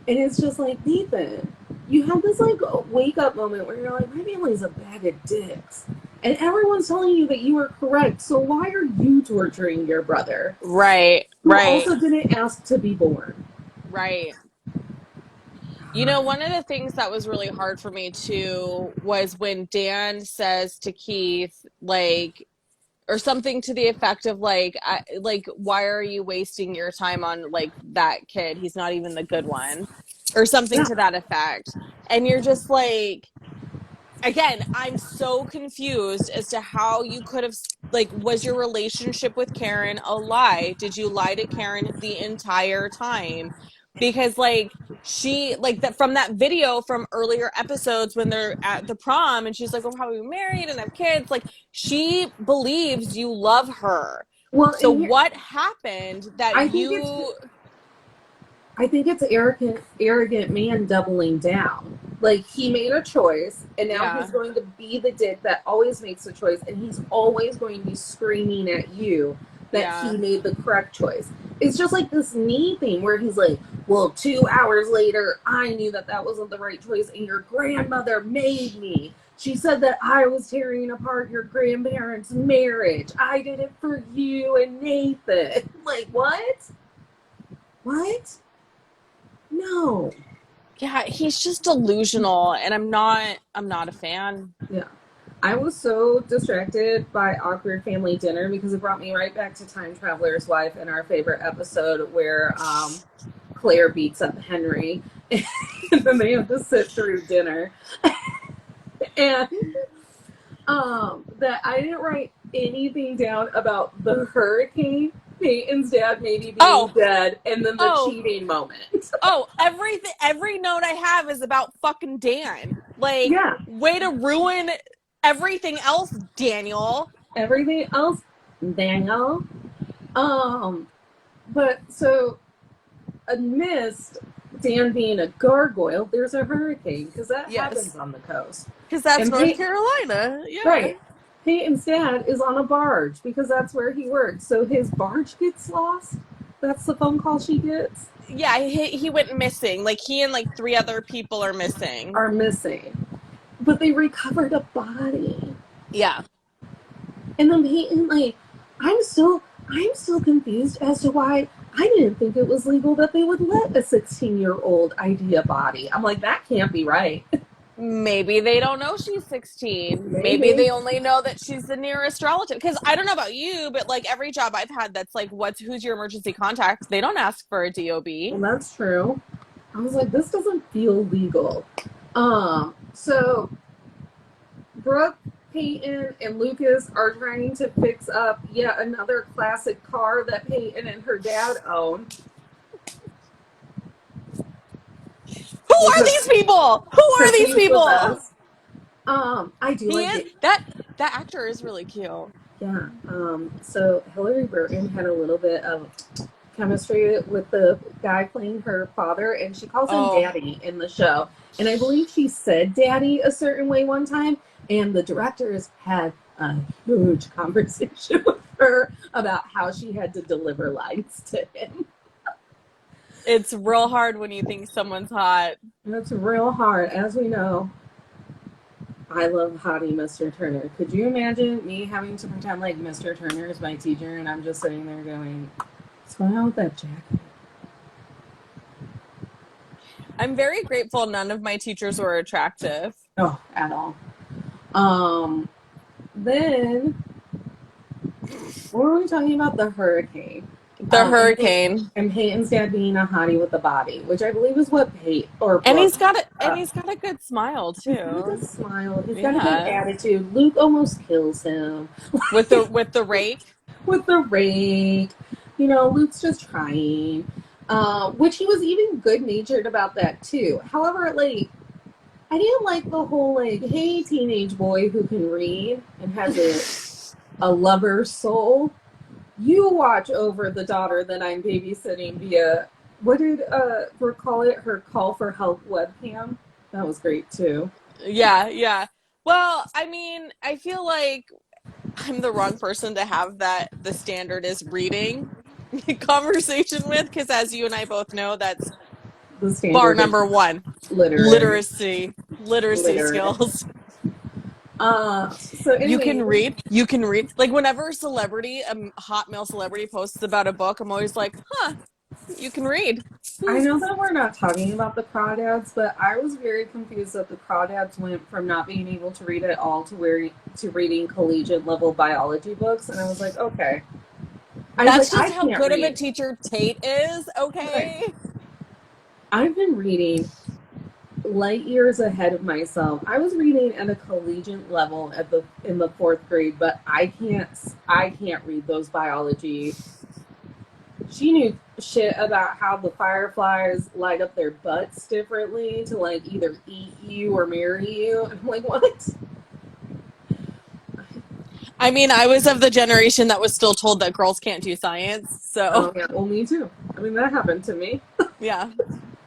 and it's just like, Nathan, you have this, like, wake up moment where you're like, my family's a bag of dicks. And everyone's telling you that you are correct, so why are you torturing your brother? Right. Who Right. also didn't ask to be born. Right. You know, one of the things that was really hard for me too was when Dan says to Keith, like, or something to the effect of like, why are you wasting your time on like that kid? He's not even the good one, or something to that effect. And you're just like, again, I'm so confused as to how you could have, like, was your relationship with Karen a lie? Did you lie to Karen the entire time? Because, like, she, like, that from that video from earlier episodes when they're at the prom and she's like, we're probably married and have kids, like, she believes you love her. Well, so what happened that I think it's arrogant man doubling down. Like, he made a choice, and now he's going to be the dick that always makes a choice, and he's always going to be screaming at you that he made the correct choice. It's just like this knee thing where he's like, well, 2 hours later, I knew that that wasn't the right choice, and your grandmother made me. She said that I was tearing apart your grandparents' marriage. I did it for you and Nathan. Like, what? What? No. Yeah, he's just delusional, and I'm not a fan. Yeah. I was so distracted by Awkward Family Dinner because it brought me right back to Time Traveler's Wife and our favorite episode where Claire beats up Henry and then they have to sit through dinner. And that I didn't write anything down about the hurricane, Peyton's dad maybe being dead, and then the cheating moment. Every note I have is about fucking Dan. Like, way to ruin everything else, Daniel. Everything else, Daniel. But so amidst Dan being a gargoyle, there's a hurricane because that happens on the coast. Because that's North Carolina. Yeah. Right. Peyton's dad is on a barge because that's where he works. So his barge gets lost. That's the phone call she gets. Yeah, he went missing. Like, he and like 3 other people are missing. But they recovered a body. Yeah. And then Peyton, like, I'm still confused as to why I didn't think it was legal that they would let a 16-year-old ID a body. I'm like, that can't be right. Maybe they don't know she's 16. Maybe they only know that she's the nearest relative. Because I don't know about you, but like every job I've had that's like, who's your emergency contact? They don't ask for a DOB. Well, that's true. I was like, this doesn't feel legal. So Brooke, Peyton, and Lucas are trying to fix up yet another classic car that Peyton and her dad own. Who are these people? I do like it. That actor is really cute. Yeah. So Hillary Burton had a little bit of chemistry with the guy playing her father, and she calls him Daddy in the show. And I believe she said Daddy a certain way one time, and the directors had a huge conversation with her about how she had to deliver lines to him. It's real hard when you think someone's hot. That's real hard. As we know, I love hottie Mr. Turner. Could you imagine me having to pretend like Mr. Turner is my teacher and I'm just sitting there going, what's going on with that jacket? I'm very grateful none of my teachers were attractive. Oh, at all. Then, what were we talking about? The hurricane. Hurricane. And Peyton's dad being a hottie with a body, which I believe is what Peyton and he's got a good smile too. He's got a good smile. He's got a good attitude. Luke almost kills him with the rake. With the rake, you know, Luke's just trying. Which he was even good natured about that too. However, like, I didn't like the whole like, hey, teenage boy who can read and has a lover's soul. You watch over the daughter that I'm babysitting via, what did Brooke call it? Her call for help webcam. That was great too. Yeah. Well, I mean, I feel like I'm the wrong person to have the standard is reading conversation with, because as you and I both know, that's The bar standard is number one. literary. Literacy Literary. skills. So anyway, You can read. Like whenever a celebrity, a hot male celebrity posts about a book, I'm always like, huh, you can read. I know that we're not talking about the crawdads, but I was very confused that the crawdads went from not being able to read at all to reading collegiate level biology books, and I was like, okay. That's I just how can't good of a read. teacher Tate is, Right. okay? I've been reading light years ahead of myself. I was reading at a collegiate level in the fourth grade, but I can't read those biology. She knew shit about how the fireflies light up their butts differently to like either eat you or marry you. I'm like, what? I mean, I was of the generation that was still told that girls can't do science, so Oh yeah, well me too. I mean that happened to me. yeah.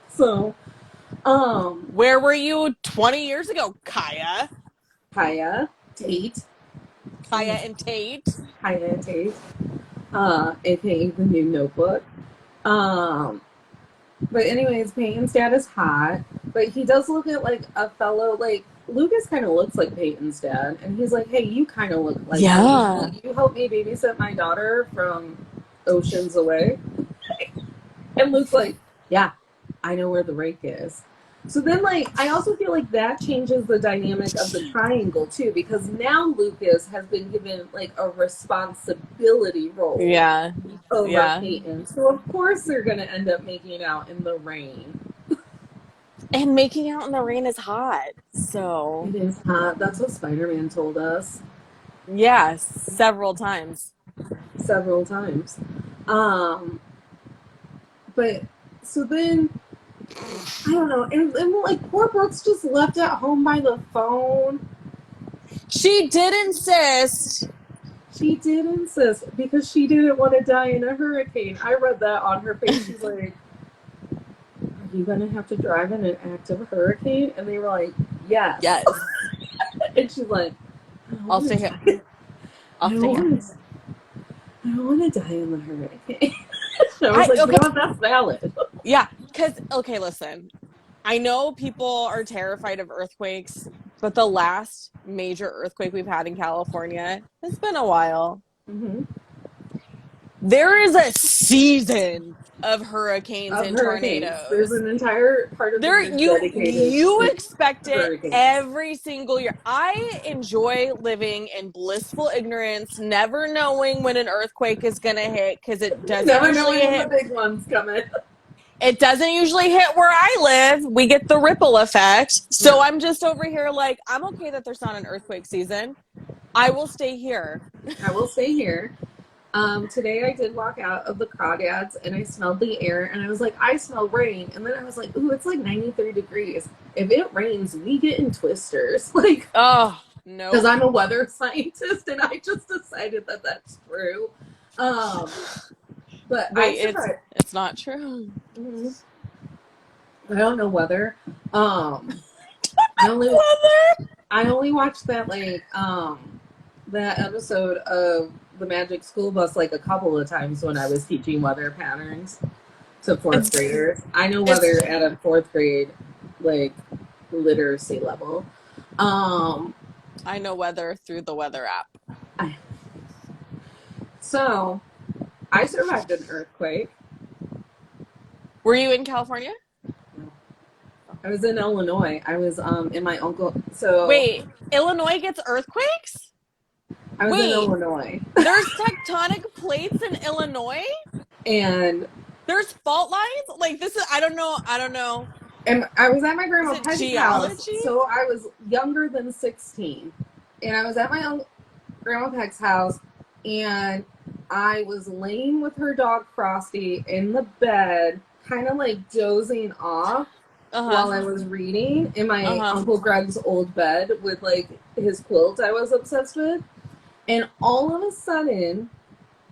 So, Where were you 20 years ago, Kaya? Kaya, Tate, Kaya and Tate? Kaya and Tate, aka the new Notebook. Um, But anyways, Peyton's dad is hot, but he does look at like a fellow like Lucas kind of looks like Peyton's dad, and he's like, "Hey, you kind of look like Yeah. Will you help me babysit my daughter from oceans away?" And Luke's like, "Yeah, I know where the rake is." So then, like, I also feel like that changes the dynamic of the triangle too, because now Lucas has been given like a responsibility role Yeah. over Yeah. Peyton. So of course they're gonna end up making out in the rain. And making out in the rain is hot. So, It is hot. That's what Spider-Man told us yeah, several times. several times. Um, but so then I don't know, and like poor Brooke's just left at home by the phone. She did insist. She did insist because she didn't want to die in a hurricane. I read that on her face. She's like, "Are you gonna have to drive in an active hurricane?" And they were like, "Yes." Yes. And she's like, I'll stay here. I'll stay here. I don't want to die in the hurricane. I was like, okay. you know what? That's valid. Yeah, because, okay, listen. I know people are terrified of earthquakes, but the last major earthquake we've had in California, it's been a while. Mm-hmm. There is a season of hurricanes and tornadoes. There's an entire part of the year dedicated you to expect it hurricanes. every single year. I enjoy living in blissful ignorance, never knowing when an earthquake is going to hit, because it doesn't Never usually knowing hit. when the big one's coming. It doesn't usually hit where I live. We get the ripple effect. So I'm just over here like, I'm okay that there's not an earthquake season. I will stay here. I will stay here. Today I did walk out of the crawdads and I smelled the air and I was like, I smell rain. And then I was like, ooh, it's like 93 degrees. If it rains, we get in twisters. Like, oh, no. Because I'm a weather scientist and I just decided that that's true. But wait, it's not true. Mm-hmm. I don't know weather. I only watched that that episode of the Magic School Bus like a couple of times when I was teaching weather patterns to fourth graders. I know weather at a fourth grade like literacy level. I know weather through the weather app. So I survived an earthquake. Were you in California? I was in Illinois. I was in my uncle. So wait, Illinois gets earthquakes? I was in Illinois. There's tectonic plates in Illinois? And there's fault lines? Like this is I don't know. And I was at my grandma Peg's house. Geology? So I was younger than 16. And I was at my grandma Peg's house and I was laying with her dog Frosty in the bed, kind of like dozing off while I was reading in my Uncle Greg's old bed with like his quilt I was obsessed with. And all of a sudden,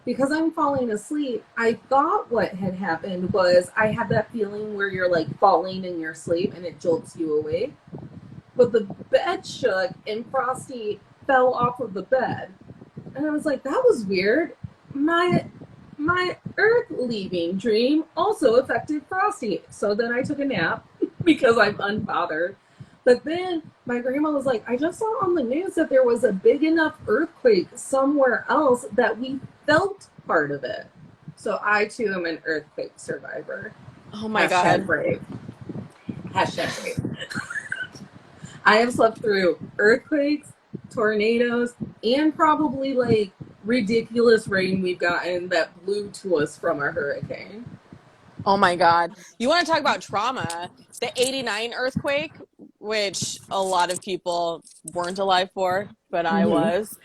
because I'm falling asleep, I thought what had happened was I had that feeling where you're like falling in your sleep and it jolts you awake. But the bed shook and Frosty fell off of the bed. And I was like, that was weird. My Earth leaving dream also affected Frosty. So then I took a nap because I'm unbothered. But then my grandma was like, I just saw on the news that there was a big enough earthquake somewhere else that we felt part of it. So I too am an earthquake survivor. Oh my Hashtag God. brave. Hashtag brave. I have slept through earthquakes, tornadoes, and probably like ridiculous rain we've gotten that blew to us from a hurricane. Oh my God. You want to talk about trauma? The 89 earthquake, which a lot of people weren't alive for, but I was,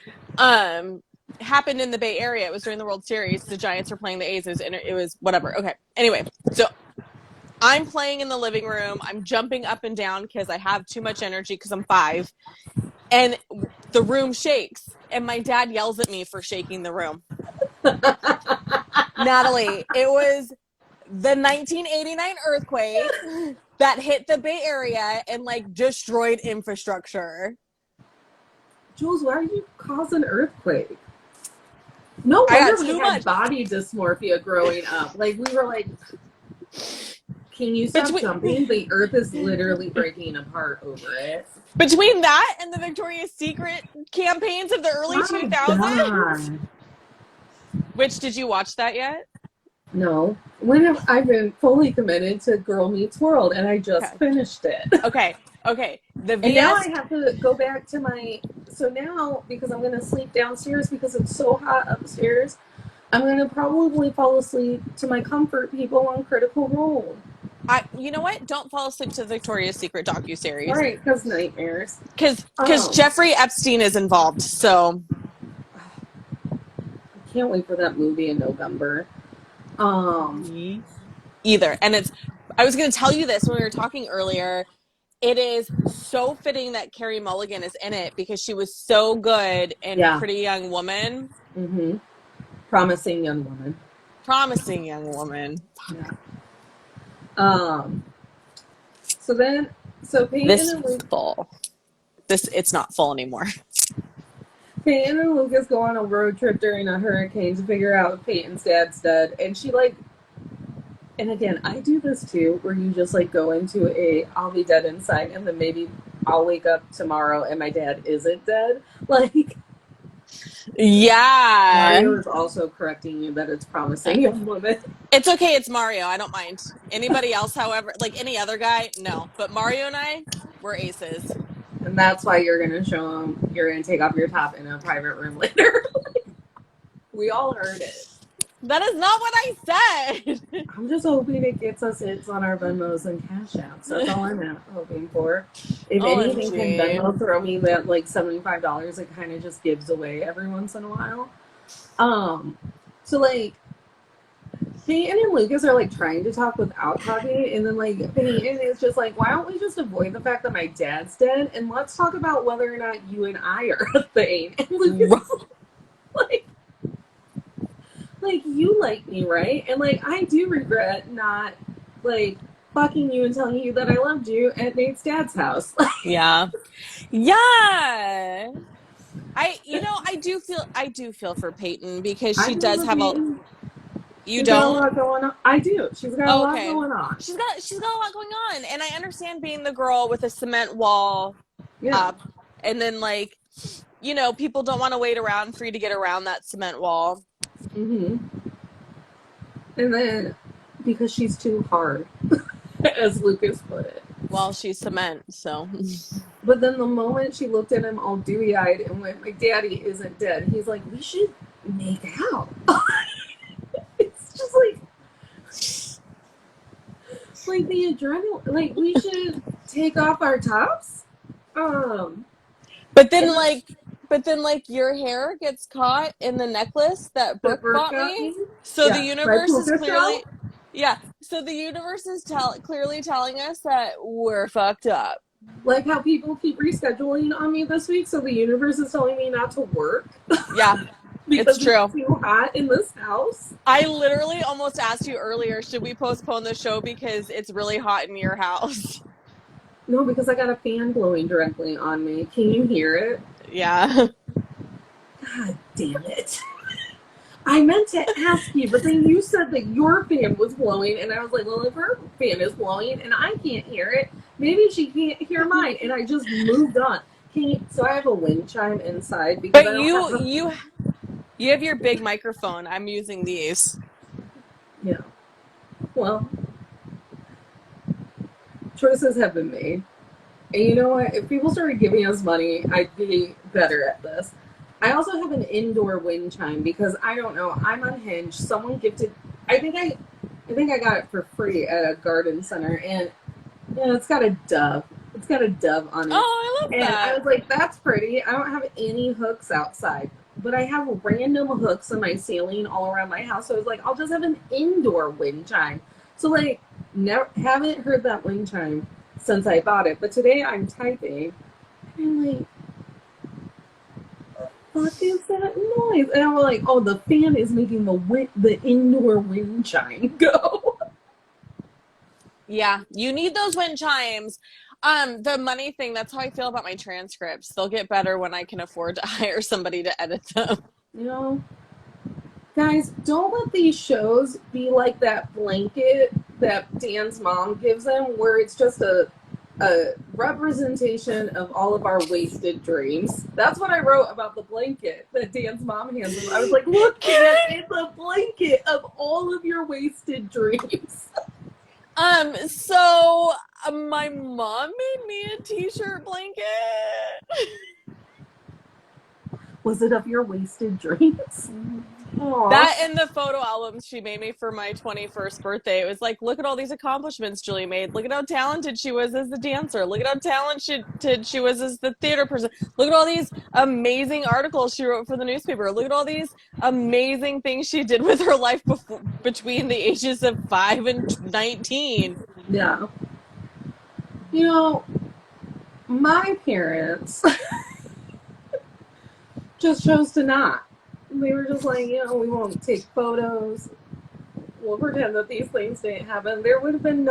happened in the Bay Area. It was during the World Series. The Giants were playing the A's. It was whatever. Okay. Anyway, so I'm playing in the living room. I'm jumping up and down because I have too much energy because I'm 5. And the room shakes. And my dad yells at me for shaking the room. Natalie, it was the 1989 earthquake that hit the Bay Area and like destroyed infrastructure. Jules, why are you causing an earthquake? No wonder we had body dysmorphia growing up. Like we were like, can you stop jumping? The earth is literally breaking apart over it. Between that and the Victoria's Secret campaigns of the early 2000s. Which, did you watch that yet? No. When have I been fully committed to Girl Meets World, and I just finished it. Okay. And now I have to go back to my... So now, because I'm going to sleep downstairs because it's so hot upstairs, I'm going to probably fall asleep to my Comfort People on Critical Role. You know what? Don't fall asleep to the Victoria's Secret docuseries. Right, because nightmares. Because Jeffrey Epstein is involved, so... I can't wait for that movie in November. Either. And I was going to tell you this when we were talking earlier. It is so fitting that Carey Mulligan is in it because she was so good in Pretty Young Woman. Mm-hmm. Promising Young Woman. Yeah. So Peyton and Luke... Full. It's not full anymore. Peyton and Lucas go on a road trip during a hurricane to figure out if Peyton's dad's dead. And she and again, I do this too, where you just go into I'll be dead inside and then maybe I'll wake up tomorrow and my dad isn't dead. Yeah. Mario is also correcting you that it's Promising Young Woman. It's okay. It's Mario. I don't mind. Anybody else, however, any other guy, no. But Mario and I, we're aces. And that's why you're going to show him, you're going to take off your top in a private room later. We all heard it. That is not what I said. I'm just hoping it gets us hits on our Venmos and Cash Apps. That's all I'm hoping for. If anything can Venmo throw me that $75, it kind of just gives away every once in a while. So Peyton and Lucas are trying to talk without talking, and then Peyton is just why don't we just avoid the fact that my dad's dead and let's talk about whether or not you and I are a thing. And Lucas is you like me, right? And I do regret not fucking you and telling you that I loved you at Nate's dad's house. Yeah. I do feel for Peyton because she does have You don't? Got a lot going on. I do. She's got a lot going on. She's got a lot going on, and I understand being the girl with a cement wall up, and then people don't want to wait around for you to get around that cement wall. Mm-hmm. And then because she's too hard, as Lucas put it. Well, she's cement, so. But then the moment she looked at him all dewy-eyed and went, "My daddy isn't dead," he's like, "We should make out." It's just the adrenaline. We should take off our tops. But then your hair gets caught in the necklace that Brooke bought me. So the universe is clearly, So the universe is clearly telling us that we're fucked up. Like how people keep rescheduling on me this week, so the universe is telling me not to work. Yeah, because it's true. it's too hot in this house. I literally almost asked you earlier, should we postpone the show because it's really hot in your house? No, because I got a fan blowing directly on me. Can you hear it? Yeah. God damn it. I meant to ask you, but then you said that your fan was blowing, and I was like, well, if her fan is blowing and I can't hear it, maybe she can't hear mine. And I just moved on. So I have a wind chime inside because But I don't have you have your big microphone. I'm using these. Yeah. Well, choices have been made. And you know what? If people started giving us money, I'd be better at this. I also have an indoor wind chime because I don't know. I'm unhinged. Someone gifted. I think I got it for free at a garden center, and it's got a dove. It's got a dove on it. Oh, I love and that. I was like, that's pretty. I don't have any hooks outside, but I have random hooks in my ceiling all around my house. So I was like, I'll just have an indoor wind chime. So like, never haven't heard that wind chime since I bought it. But today I'm typing, and I'm like, what is that noise? And I'm like, oh, the fan is making the indoor wind chime go. Yeah, you need those wind chimes. The money thing, that's how I feel about my transcripts. They'll get better when I can afford to hire somebody to edit them. You know, guys, don't let these shows be like that blanket that Dan's mom gives him, where it's just a representation of all of our wasted dreams. That's what I wrote about the blanket that Dan's mom hands him. I was like, look, Dan, it's a blanket of all of your wasted dreams. So my mom made me a t-shirt blanket. Was it of your wasted dreams? Aww. That and the photo albums she made me for my 21st birthday. It was like, look at all these accomplishments Julie made. Look at how talented she was as the dancer. Look at how talented she was as the theater person. Look at all these amazing articles she wrote for the newspaper. Look at all these amazing things she did with her life between the ages of 5 and 19. Yeah. You know, my parents just chose to not. They were just like, we won't take photos. We'll pretend that these things didn't happen. There would have been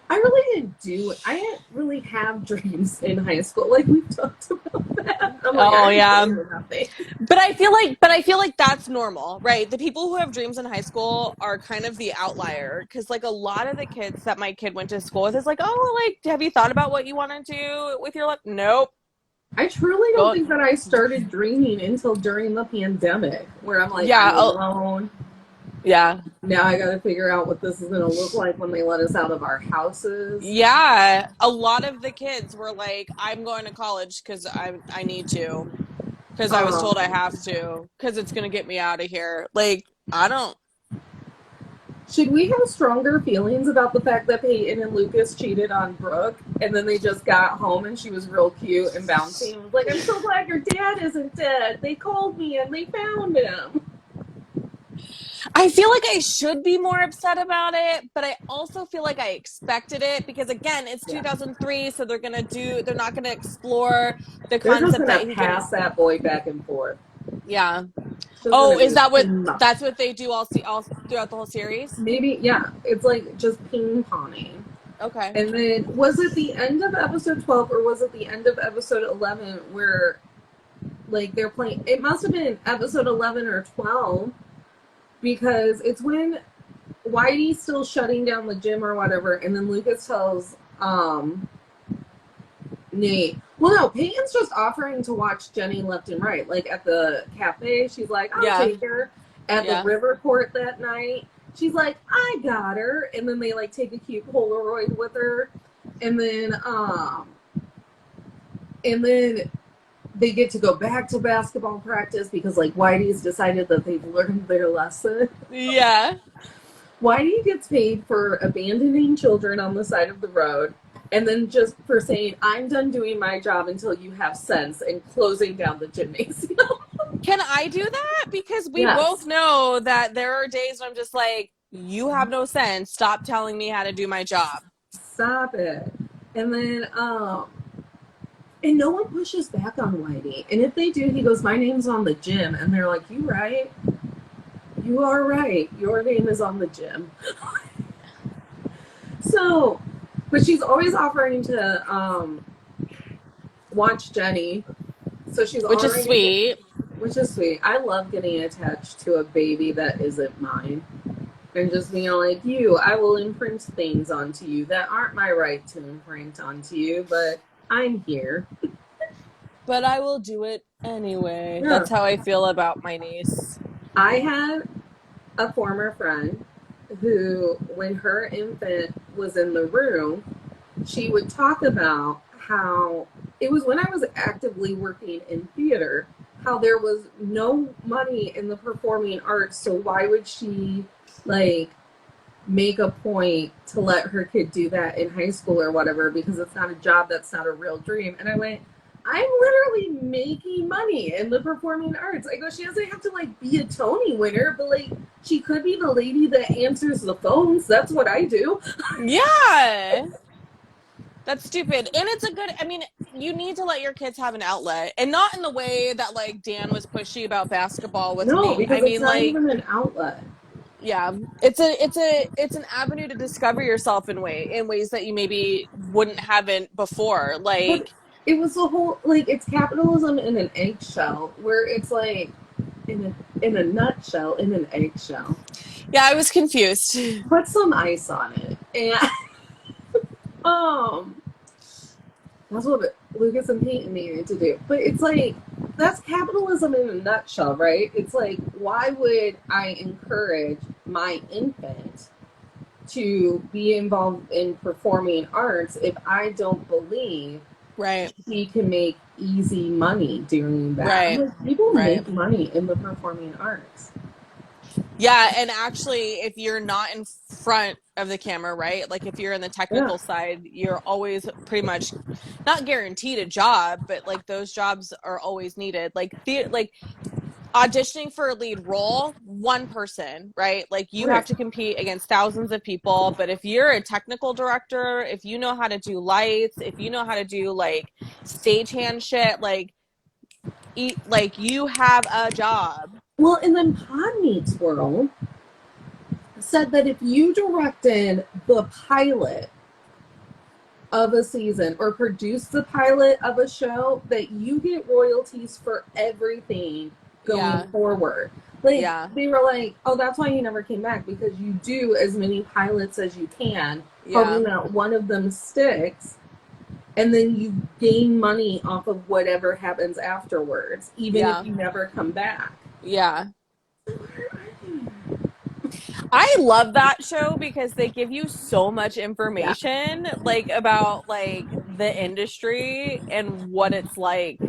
I didn't really have dreams in high school. Like, we've talked about that. I'm like, yeah. Nothing. But I feel like that's normal, right? The people who have dreams in high school are kind of the outlier, because like a lot of the kids that my kid went to school with is like, oh, like, have you thought about what you want to do with your life? Nope. I truly don't think that I started dreaming until during the pandemic, where I'm like, I'm alone. Yeah. Now I got to figure out what this is going to look like when they let us out of our houses. Yeah. A lot of the kids were like, I'm going to college because I need to. Because I was told I have to. Because it's going to get me out of here. Like, I don't. Should we have stronger feelings about the fact that Peyton and Lucas cheated on Brooke, and then they just got home and she was real cute and bouncy and was like, I'm so glad your dad isn't dead. They called me and they found him. I feel like I should be more upset about it, but I also feel like I expected it because, again, it's 2003, so they're not gonna explore the concept that he pass that boy back and forth. Yeah. Is that's what they do all throughout the whole series? Maybe, yeah. It's like just ping ponging. Okay. And then was it the end of episode 12 or was it the end of episode 11 where like they're playing? It must have been episode 11 or 12 because it's when Whitey's still shutting down the gym or whatever, and then Lucas tells Nate. Well, no, Peyton's just offering to watch Jenny left and right. Like at the cafe, she's like, I'll take her. At the river court that night, she's like, I got her. And then they like take a cute Polaroid with her. And then they get to go back to basketball practice because like Whitey's decided that they've learned their lesson. Yeah. Whitey gets paid for abandoning children on the side of the road. And then just for saying, I'm done doing my job until you have sense, and closing down the gymnasium. Can I do that? Because we both know that there are days when I'm just like, you have no sense. Stop telling me how to do my job. Stop it. And then, and no one pushes back on Whitey. And if they do, he goes, my name's on the gym. And they're like, you right? You are right. Your name is on the gym. So, but she's always offering to watch Jenny. So she's Which is sweet. Which is sweet. I love getting attached to a baby that isn't mine. And just being like, I will imprint things onto you that aren't my right to imprint onto you, but I'm here. But I will do it anyway. Yeah. That's how I feel about my niece. I had a former friend who, when her infant was in the room, she would talk about how it was when I was actively working in theater, how there was no money in the performing arts, so why would she like make a point to let her kid do that in high school or whatever, because it's not a job, that's not a real dream. And I went, I'm literally making money in the performing arts. I go, she doesn't have to like be a Tony winner, but like she could be the lady that answers the phones. That's what I do. Yeah. That's stupid. And it's you need to let your kids have an outlet, and not in the way that like Dan was pushy about basketball with me. Because it's not even an outlet. Yeah, it's an avenue to discover yourself in ways that you maybe wouldn't haven't before. Like, but it was the whole it's capitalism in an eggshell, where it's like in a nutshell, in an eggshell. Yeah, I was confused. Put some ice on it, and that's what Lucas and Peyton needed to do. But it's like, that's capitalism in a nutshell, right? It's like, why would I encourage my infant to be involved in performing arts if I don't believe he can make easy money doing that? Right. Like, people make money in the performing arts. Yeah, and actually, if you're not in front of the camera, right? Like if you're in the technical side, you're always pretty much not guaranteed a job, but like those jobs are always needed. Like auditioning for a lead role, one person, right? Like you have to compete against thousands of people. But if you're a technical director, if you know how to do lights, if you know how to do like stagehand shit, like you have a job. Well, and then Pod Meets World said that if you directed the pilot of a season or produced the pilot of a show, that you get royalties for everything going forward. They were like, oh, that's why you never came back, because you do as many pilots as you can, hoping that one of them sticks, and then you gain money off of whatever happens afterwards, even if you never come back. Yeah. I love that show because they give you so much information like about like the industry and what it's like.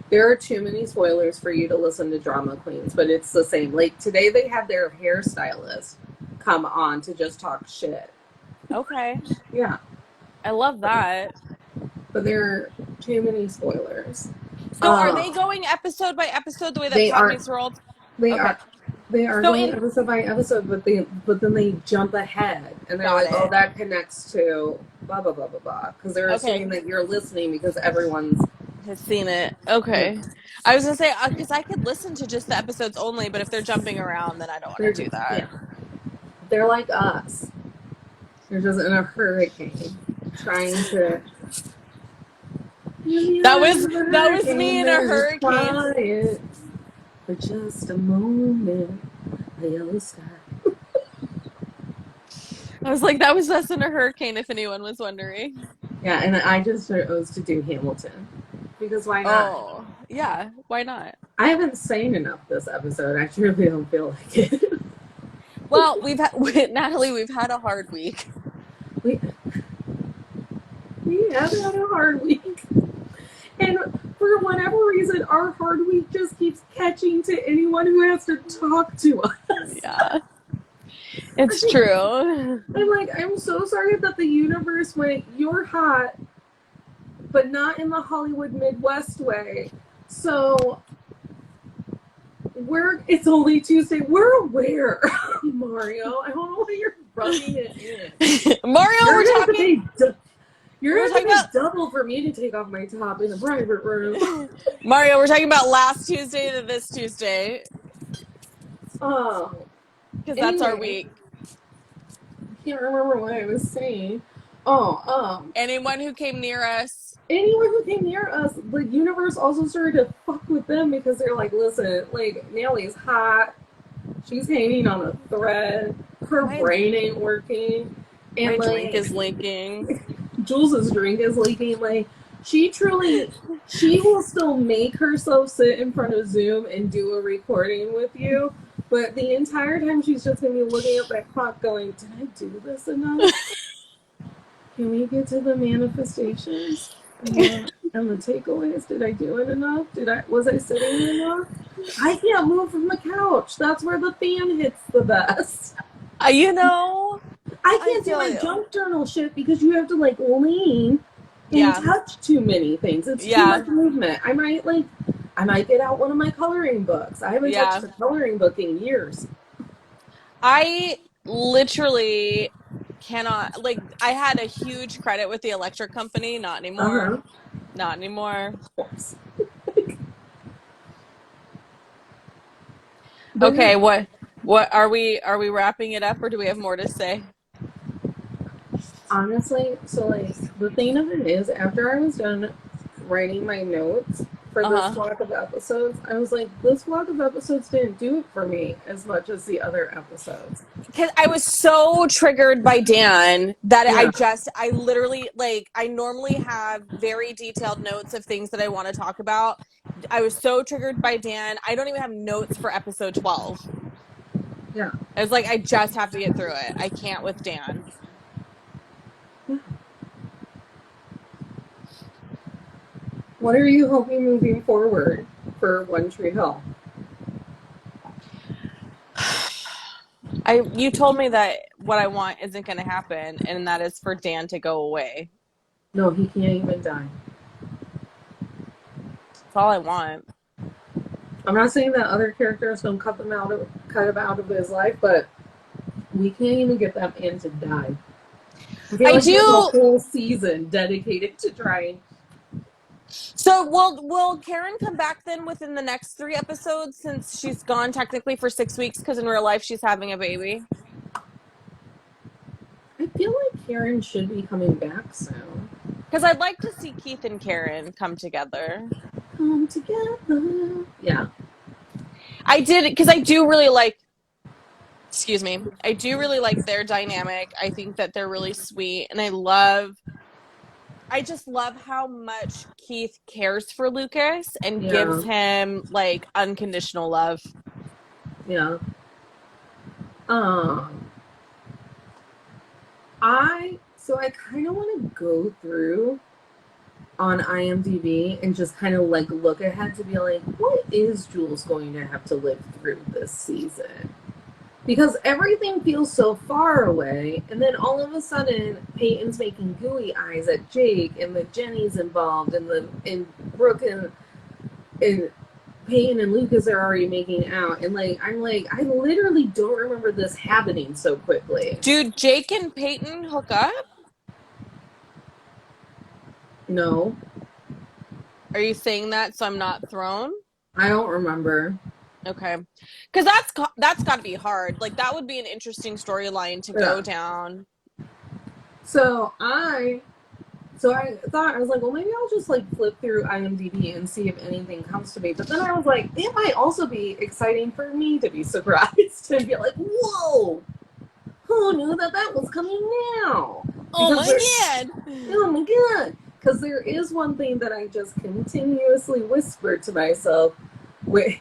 There are too many spoilers for you to listen to Drama Queens, but it's the same. Like today they had their hairstylist come on to just talk shit. Okay. Yeah. I love that. But there are too many spoilers. So are they going episode by episode the way that Pod Meets World? They are going episode by episode, but then they jump ahead and they're like, oh, that connects to blah blah blah blah blah, because they're assuming that you're listening because everyone's has seen it. Okay. I was gonna say, because I could listen to just the episodes only, but if they're jumping around, then I don't want to do that. Yeah. They're like us. They're just in a hurricane trying to. That was me in a hurricane. Quiet for just a moment, the yellow sky. I was like, that was us in a hurricane, if anyone was wondering. Yeah, and I just chose to do Hamilton. Because why not? Oh, yeah, why not? I haven't sang enough this episode. I truly don't feel like it. Well, Natalie, we've had a hard week. We have had a hard week. And for whatever reason, our hard week just keeps catching to anyone who has to talk to us. Yeah. It's true. I'm like, I'm so sorry that the universe went, you're hot, but not in the Hollywood Midwest way. So it's only Tuesday. We're aware, Mario. I don't know why you're rubbing it in. Mario, we're talking. You're We're gonna talking have to pay double for me to take off my top in the private room. Mario, we're talking about last Tuesday to this Tuesday Oh, because that's our anyway, week. I can't remember what I was saying. Oh, Anyone who came near us. anyone who came near us, the universe also started to fuck with them because they're like, listen, like, Nelly's hot. She's hanging on a thread. Her My brain ain't working. And, drink like, is leaking. Jules's drink is leaking. Like, she will still make herself sit in front of Zoom and do a recording with you. But the entire time she's just going to be looking at that clock going, did I do this enough? Can we get to the manifestations? And the takeaways? Did I do it enough? Was I sitting enough? I can't move from the couch. That's where the fan hits the best. You know, I can't do feel my you. junk journal shit because you have to like lean and touch too many things. It's too much movement. I might get out one of my coloring books. I haven't touched a coloring book in years. I literally cannot, like, I had a huge credit with the electric company. Not anymore. Not anymore. Okay, what are we wrapping it up or do we have more to say? Honestly, so like the thing of it is, after I was done writing my notes for this block of episodes, I was like, this block of episodes didn't do it for me as much as the other episodes. Because I was so triggered by Dan that I literally, like, I normally have very detailed notes of things that I want to talk about. I was so triggered by Dan. I don't even have notes for episode 12. Yeah. I was like, I just have to get through it. I can't with Dan. What are you hoping moving forward for One Tree Hill? You told me that what I want isn't going to happen, and that is for Dan to go away. No, he can't even die. That's all I want. I'm not saying that other characters don't cut him out of his life, but we can't even get that man to die. I feel like there's a whole season dedicated to trying. So will Karen come back then within the next 3 episodes since she's gone technically for 6 weeks because in real life she's having a baby? I feel like Karen should be coming back soon. Because I'd like to see Keith and Karen come together. Come together. Yeah. I did, because I do really like, excuse me, I do really like their dynamic. I think that they're really sweet, and I just love how much Keith cares for Lucas and gives him, like, unconditional love. Yeah. I kind of want to go through on IMDb and just kind of like look ahead to be like, what is Jules going to have to live through this season? Because everything feels so far away, and then all of a sudden, Peyton's making gooey eyes at Jake, and the Jenny's involved, and Brooke and Peyton and Lucas are already making out, and I'm like, I literally don't remember this happening so quickly. Dude, Jake and Peyton hook up? No. Are you saying that so I'm not thrown? I don't remember. Okay. Because that's got to be hard. Like, that would be an interesting storyline to go down. So I thought, I was like, well, maybe I'll just like flip through IMDb and see if anything comes to me. But then I was like, it might also be exciting for me to be surprised and be like, whoa, who knew that was coming now? Oh my God. Oh my God. Because there is one thing that I just continuously whisper to myself when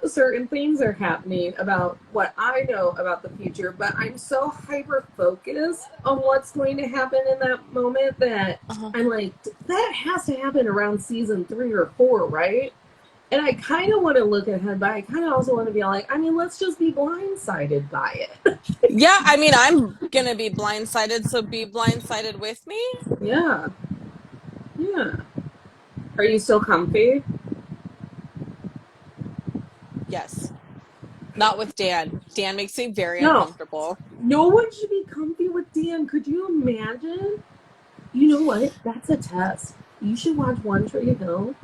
certain things are happening about what I know about the future, but I'm so hyper-focused on what's going to happen in that moment that I'm like, that has to happen around season 3 or 4, right? And I kind of want to look ahead, but I kind of also want to be like, I mean, let's just be blindsided by it. Yeah, I mean, I'm going to be blindsided, so be blindsided with me? Yeah. Yeah. Are you still comfy? Yes. Not with Dan. Dan makes me very No. uncomfortable. No one should be comfy with Dan. Could you imagine? You know what? That's a test. You should watch One Tree Hill.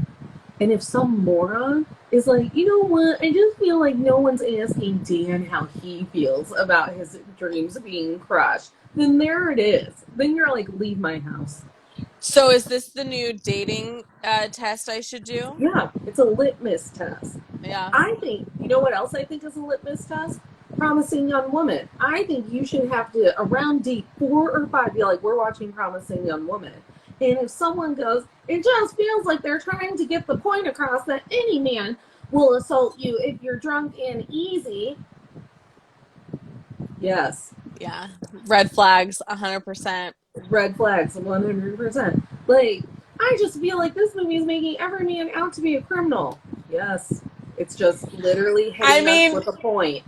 And if some moron is like, you know what? I just feel like no one's asking Dan how he feels about his dreams being crushed. Then there it is. Then you're like, leave my house. So is this the new dating test I should do? Yeah, it's a litmus test. Yeah. I think, you know what else I think is a litmus test? Promising Young Woman. I think you should have to, around date 4 or 5, be like, we're watching Promising Young Woman. And if someone goes, it just feels like they're trying to get the point across that any man will assault you if you're drunk and easy. Yes. Yeah. Red flags, 100%. Red flags, 100%. Like, I just feel like this movie is making every man out to be a criminal. Yes. It's just literally hitting us with a point.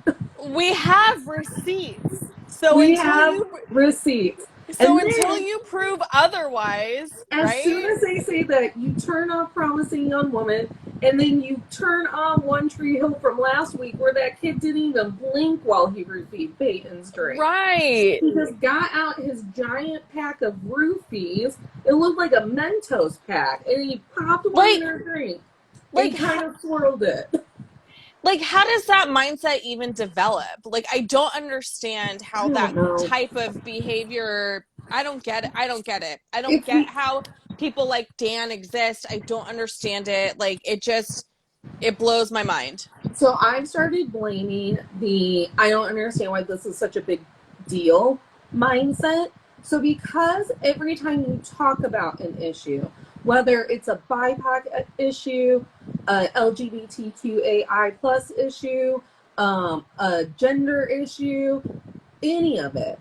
We have receipts. So we have receipts. So until you prove otherwise, as soon as they say that, you turn off Promising Young Woman, and then you turn on One Tree Hill from last week, where that kid didn't even blink while he roofied Peyton's drink. Right. He just got out his giant pack of roofies. It looked like a Mentos pack, and he popped one in her drink. Like, kind of swirled it. Like, how does that mindset even develop? Like, I don't understand how that type of behavior, I don't get it. I don't get how people like Dan exist. I don't understand it. Like, it blows my mind. So I've started blaming I don't understand why this is such a big deal mindset. So because every time you talk about an issue, whether it's a BIPOC issue, a LGBTQAI plus issue, a gender issue, any of it,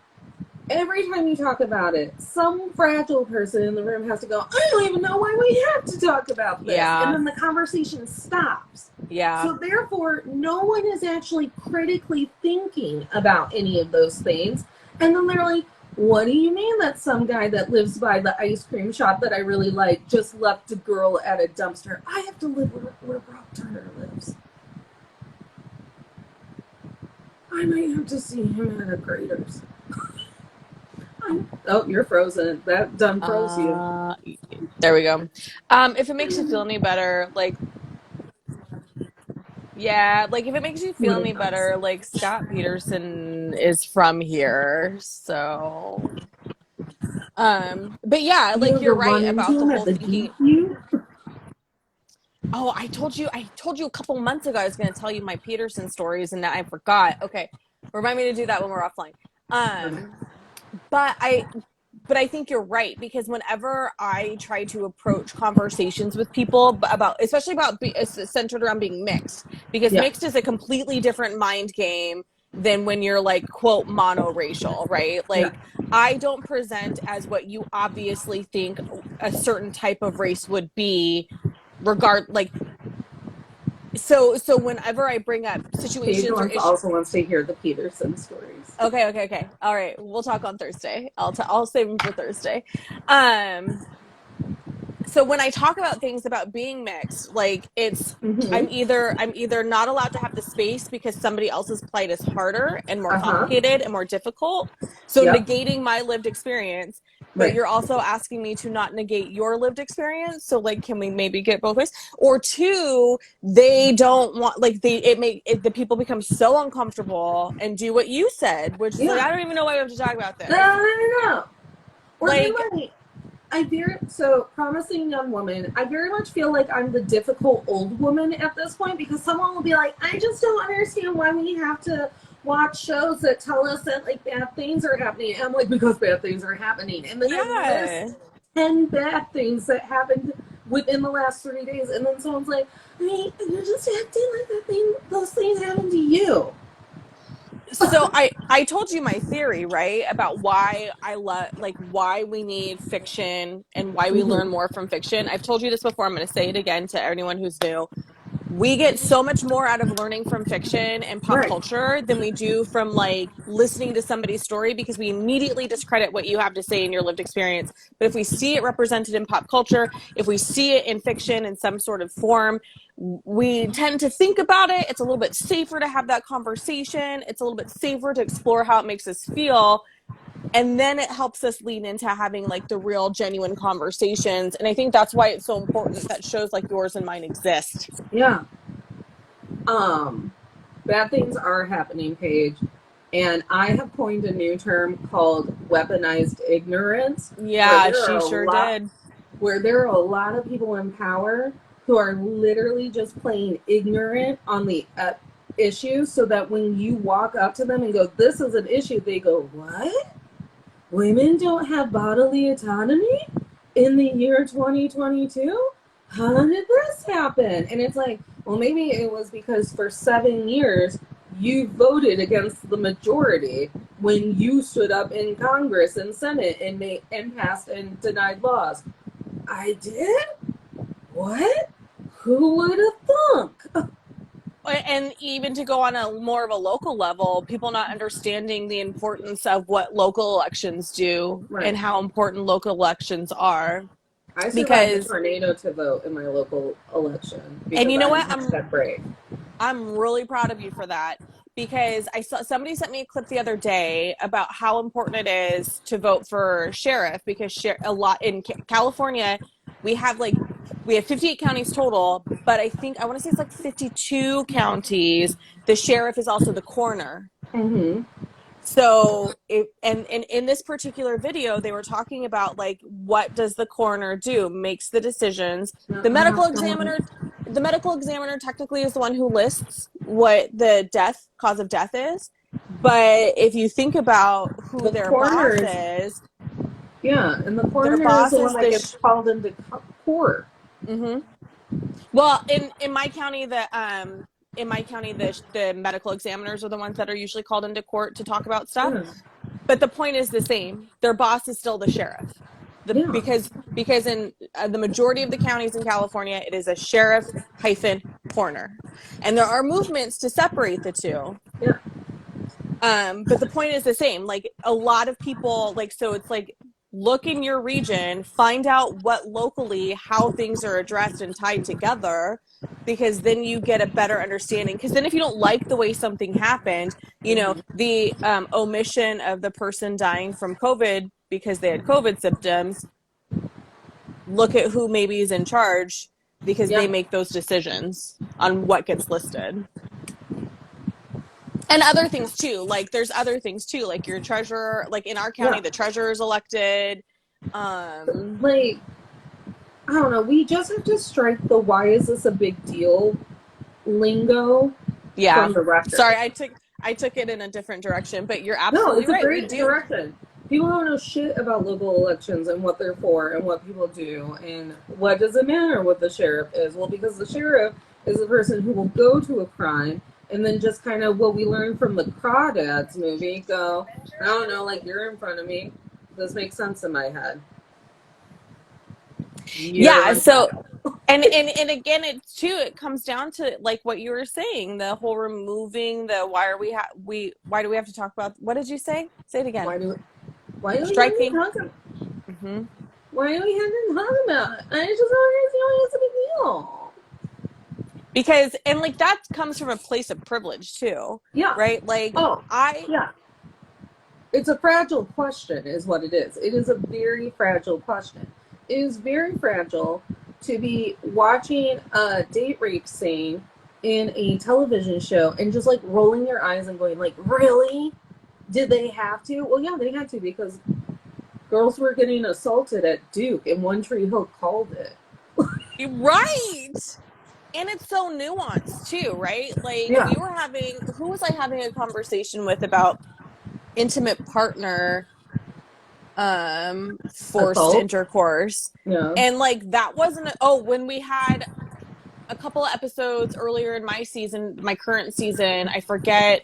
every time you talk about it, some fragile person in the room has to go, I don't even know why we have to talk about this. Yeah. And then the conversation stops. Yeah. So therefore, no one is actually critically thinking about any of those things. And then they're like, what do you mean that some guy that lives by the ice cream shop that I really like just left a girl at a dumpster? I have to live where Brock Turner lives. I might have to see him at a Grader's. Oh, you're frozen. That done froze you. There we go. If it makes you feel any better, like, yeah, like if it makes you feel any better, like Scott Peterson is from here, so. But yeah, like you're right about the whole thing. Oh, I told you a couple months ago I was going to tell you my Peterson stories, and now I forgot. Okay, remind me to do that when we're offline. But I think you're right, because whenever I try to approach conversations with people especially about centered around being mixed, because mixed is a completely different mind game than when you're like, quote, monoracial, right? Like, I don't present as what you obviously think a certain type of race would be, so whenever I bring up situations or issues, also wants to hear the Peterson stories. Okay. All right, we'll talk on Thursday. I'll save them for Thursday. So when I talk about things about being mixed, like it's I'm either not allowed to have the space because somebody else's plight is harder and more complicated and more difficult. So negating my lived experience. But you're also asking me to not negate your lived experience. So, like, can we maybe get both ways? Or two, they don't want, like, the people become so uncomfortable and do what you said, which is like, I don't even know why we have to talk about this. No. Or like, so Promising Young Woman, I very much feel like I'm the difficult old woman at this point, because someone will be like, I just don't understand why we have to watch shows that tell us that like bad things are happening. And I'm like, because bad things are happening. And then I list 10 bad things that happened within the last 3 days. And then someone's like, you're just acting like those things happened to you. So I told you my theory, right, about why why we need fiction and why we learn more from fiction. I've told you this before. I'm going to say it again to anyone who's new. we get so much more out of learning from fiction and pop Right. culture than we do from like listening to somebody's story, because we immediately discredit what you have to say in your lived experience. But if we see it represented in pop culture, if we see it in fiction in some sort of form, we tend to think about it. It's a little bit safer to have that conversation. It's a little bit safer to explore how it makes us feel. And then it helps us lean into having like the real genuine conversations. And I think that's why it's so important that shows like yours and mine exist. Yeah. Bad things are happening, Paige. And I have coined a new term called weaponized ignorance. Yeah, she sure did. Where there are a lot of people in power who are literally just plain ignorant on the issue, so that when you walk up to them and go, this is an issue, they go, what? Women don't have bodily autonomy in the year 2022? How did this happen? And it's like, well, maybe it was because for 7 years you voted against the majority when you stood up in Congress and Senate and passed and denied laws. I did? What? Who would have thunk? And even to go on a more of a local level, people not understanding the importance of what local elections do, right, and how important local elections are. I survived a tornado to vote in my local election. And you know what? I'm really proud of you for that, because I saw somebody sent me a clip the other day about how important it is to vote for sheriff, because a lot in California, we have 58 counties total, but I want to say it's like 52 counties. The sheriff is also the coroner. Mm-hmm. So, in this particular video, they were talking about like, what does the coroner do? Makes the decisions. The medical examiner technically is the one who lists what the cause of death is. But if you think about who their boss is, yeah, and the coroner is the one that gets called into court. Mm-hmm. Well, in my county, the medical examiners are the ones that are usually called into court to talk about stuff. Yeah. But the point is the same. Their boss is still the sheriff. Because in the majority of the counties in California, it is a sheriff - coroner. And there are movements to separate the two. Yeah. But the point is the same. Like, a lot of people, so it's like, look in your region, find out what locally, how things are addressed and tied together, because then you get a better understanding. Because then if you don't like the way something happened, the omission of the person dying from COVID because they had COVID symptoms, look at who maybe is in charge, because they make those decisions on what gets listed. And other things too, there's other things too, like your treasurer, in our county, the treasurer is elected. I don't know, we just have to strike the why is this a big deal lingo from the record. Sorry, I took it in a different direction, but you're absolutely right. No, it's a great direction. People don't know shit about local elections and what they're for and what people do and what does it matter what the sheriff is. Well, because the sheriff is the person who will go to a crime and then just kind of what we learned from the Crawdads movie, go, I don't know, you're in front of me. This makes sense in my head. So, and again, it comes down to what you were saying, the whole removing the why do we have to talk about, what did you say? Say it again. Why do we striking? Mm-hmm. Why do we have to talk about it? I just don't understand why it's a big deal. Because, and that comes from a place of privilege too. Yeah. Right? It's a fragile question is what it is. It is a very fragile question. It is very fragile to be watching a date rape scene in a television show and just rolling your eyes and going really? Did they have to? Well, yeah, they had to, because girls were getting assaulted at Duke and One Tree Hill called it. Right. And it's so nuanced too, right? Who was I having a conversation with about intimate partner forced intercourse? Yeah. And that wasn't when we had a couple of episodes earlier in my current season, I forget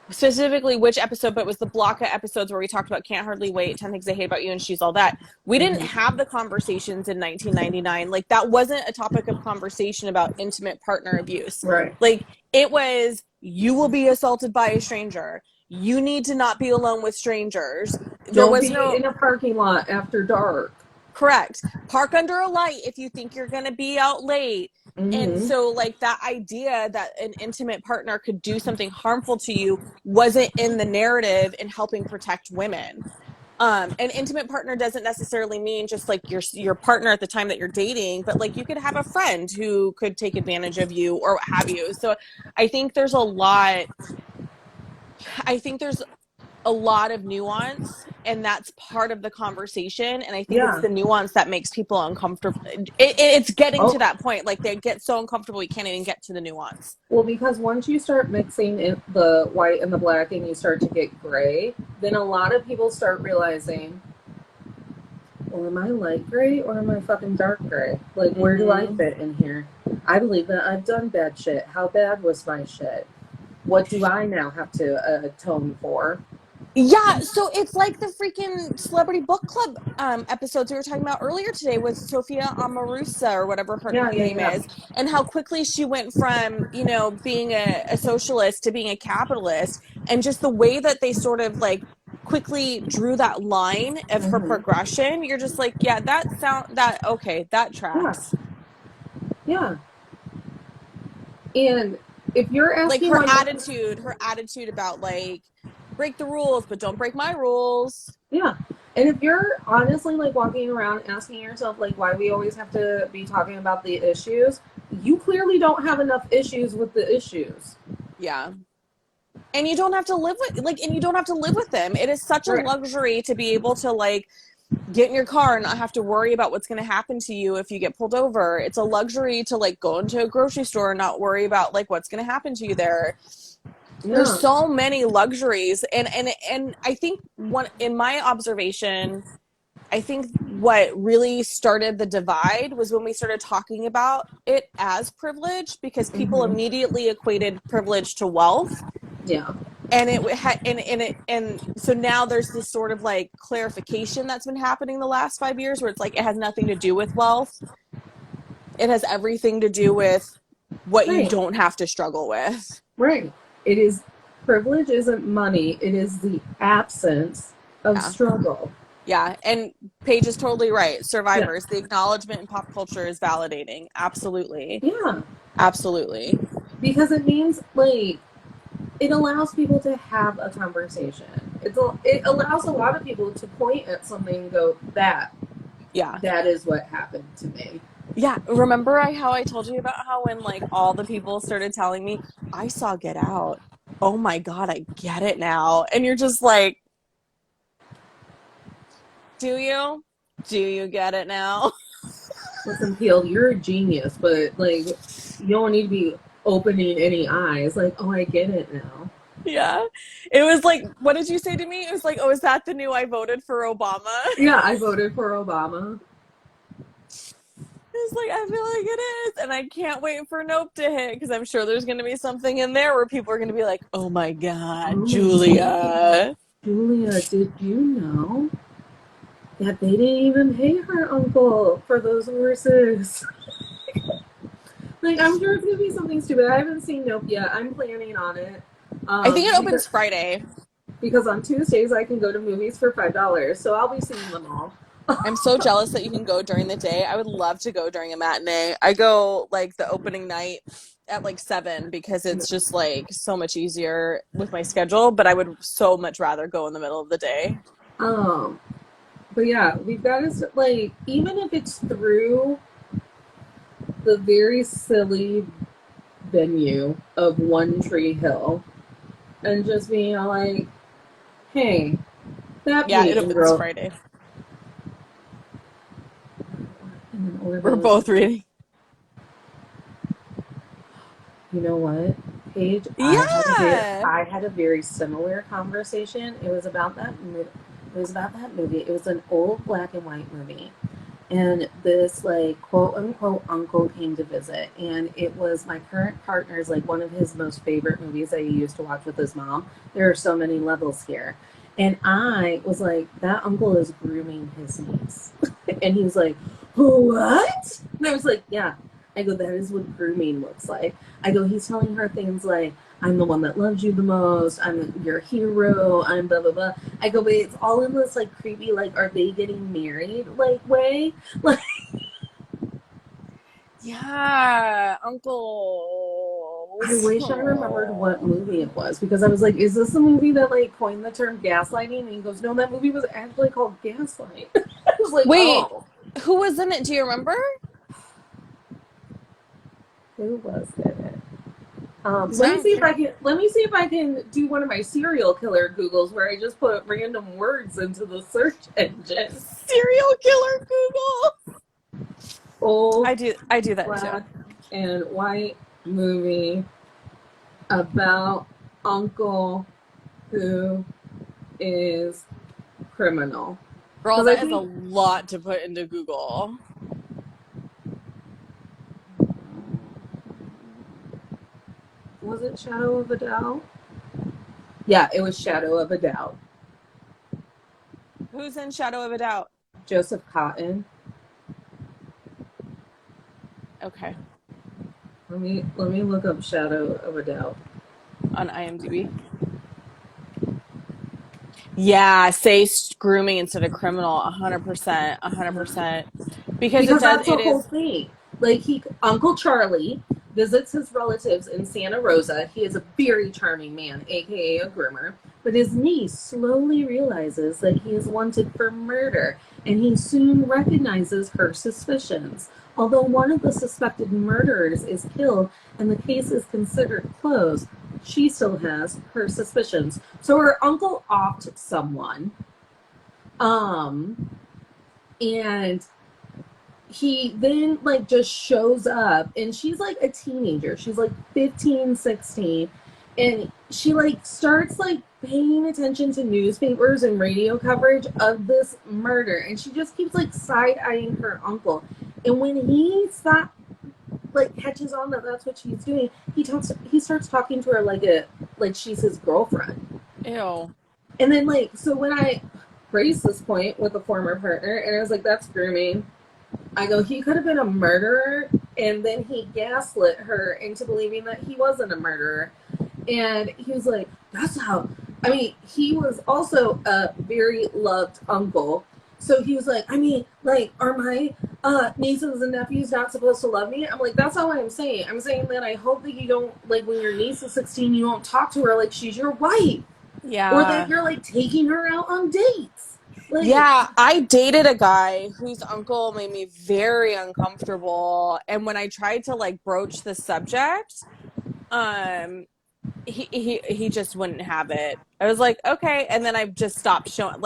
specifically which episode, but it was the block of episodes where we talked about Can't Hardly Wait, 10 Things I Hate About You, and She's All That. We didn't have the conversations in 1999. Like, that wasn't a topic of conversation about intimate partner abuse. Right. Like, it was, you will be assaulted by a stranger. You need to not be alone with strangers. There Don't was be no... in a parking lot after dark. Correct. Park under a light if you think you're going to be out late. And so, like, that idea that an intimate partner could do something harmful to you wasn't in the narrative in helping protect women. An intimate partner doesn't necessarily mean just like your partner at the time that you're dating, but like you could have a friend who could take advantage of you or what have you. So I think there's a lot. I think there's a lot of nuance, and that's part of the conversation, and I think it's the nuance that makes people uncomfortable. It's getting to that point, like they get so uncomfortable you can't even get to the nuance. Well, because once you start mixing the white and the black and you start to get gray, then a lot of people start realizing, well, am I light gray or am I fucking dark gray? Like, where do I fit in here? I believe that I've done bad shit. How bad was my shit? What do I now have to atone for? Yeah, so it's like the freaking Celebrity Book Club episodes we were talking about earlier today with Sophia Amorusa or whatever her name is, and how quickly she went from, you know, being a socialist to being a capitalist, and just the way that they sort of like quickly drew that line of her progression. You're just like, yeah, that tracks. Yeah. And if you're asking, like her attitude about like, break the rules, but don't break my rules. Yeah. And if you're honestly like walking around asking yourself like why we always have to be talking about the issues, you clearly don't have enough issues with the issues. Yeah. And you don't have to live with them. It is such a luxury to be able to like get in your car and not have to worry about what's going to happen to you if you get pulled over. It's a luxury to like go into a grocery store and not worry about like what's going to happen to you there. There's so many luxuries, and I think in my observation, I think what really started the divide was when we started talking about it as privilege, because people immediately equated privilege to wealth. Yeah. And so now there's this sort of like clarification that's been happening the last 5 years where it's like it has nothing to do with wealth. It has everything to do with what you don't have to struggle with. Right. It is, privilege isn't money. It is the absence of struggle. Yeah. And Paige is totally right. Survivors, the acknowledgement in pop culture is validating. Absolutely. Yeah. Absolutely. Because it means like, it allows people to have a conversation. It allows a lot of people to point at something and go, that is what happened to me. Yeah. Remember how I told you about how when like all the people started telling me, I saw Get Out. Oh my God, I get it now. And you're just like, do you? Do you get it now? Listen, Peel, you're a genius, but like, you don't need to be opening any eyes. Like, oh, I get it now. Yeah. It was like, what did you say to me? It was like, oh, is that the new I voted for Obama? Yeah, I voted for Obama. It's like, I feel like it is. And I can't wait for Nope to hit, because I'm sure there's going to be something in there where people are going to be like, oh my God, Julia. Julia, did you know that they didn't even pay her uncle for those horses? Like, I'm sure it's going to be something stupid. I haven't seen Nope yet. I'm planning on it. I think it opens Friday. Because on Tuesdays I can go to movies for $5, so I'll be seeing them all. I'm so jealous that you can go during the day. I would love to go during a matinee. I go like the opening night at like 7 because it's just like so much easier with my schedule, but I would so much rather go in the middle of the day. But yeah, we've got to like, even if it's through the very silly venue of One Tree Hill and just being like, hey, that it opens Friday. We're both reading. You know what, Paige? I had a very similar conversation. It was about that movie. It was an old black and white movie, and this like quote unquote uncle came to visit, and it was my current partner's like one of his most favorite movies that he used to watch with his mom. There are so many levels here. And I was like, that uncle is grooming his niece. And he was like, what? And I was like, yeah. I go, that is what grooming looks like. I go, he's telling her things like, I'm the one that loves you the most. I'm your hero. I'm blah, blah, blah. I go, but it's all in this like creepy, like, are they getting married like way? Like, Yeah, Uncle. I wish I remembered what movie it was, because I was like, is this a movie that like coined the term gaslighting? And he goes, no, that movie was actually called Gaslight. I was like, Wait, oh. who was in it? Do you remember? Who was in it? Let me see if I can do one of my serial killer Googles where I just put random words into the search engine. Serial killer Google. Old I do that black too. and white movie about uncle who is criminal. Girl, 'Cause that is a lot to put into Google. Was it Shadow of a Doubt? Yeah, it was Shadow of a Doubt. Who's in Shadow of a Doubt? Joseph Cotton. Okay. Let me look up Shadow of a Doubt On IMDb. Yeah, say grooming instead of criminal. 100%. 100%. Because that's the whole is thing. Like Uncle Charlie visits his relatives in Santa Rosa. He is a very charming man, aka a groomer. But his niece slowly realizes that he is wanted for murder, and he soon recognizes her suspicions. Although one of the suspected murderers is killed and the case is considered closed, she still has her suspicions. So her uncle offed someone. And he then like just shows up, and she's like a teenager. She's like 15, 16, and she like starts like paying attention to newspapers and radio coverage of this murder, and she just keeps like side-eyeing her uncle. And when he catches on that that's what she's doing, he starts talking to her like she's his girlfriend. Ew. And then so when I raised this point with a former partner, and I was like, that's grooming. I go, he could have been a murderer, and then he gaslit her into believing that he wasn't a murderer. And he was like, that's how, he was also a very loved uncle. So he was like, are my nieces and nephews not supposed to love me? I'm like, that's not what I'm saying. I'm saying that I hope that you don't, when your niece is 16, you don't talk to her like she's your wife. Yeah. Or that you're, taking her out on dates. Yeah, I dated a guy whose uncle made me very uncomfortable, and when I tried to broach the subject, he just wouldn't have it. I was like, okay, and then I just stopped showing.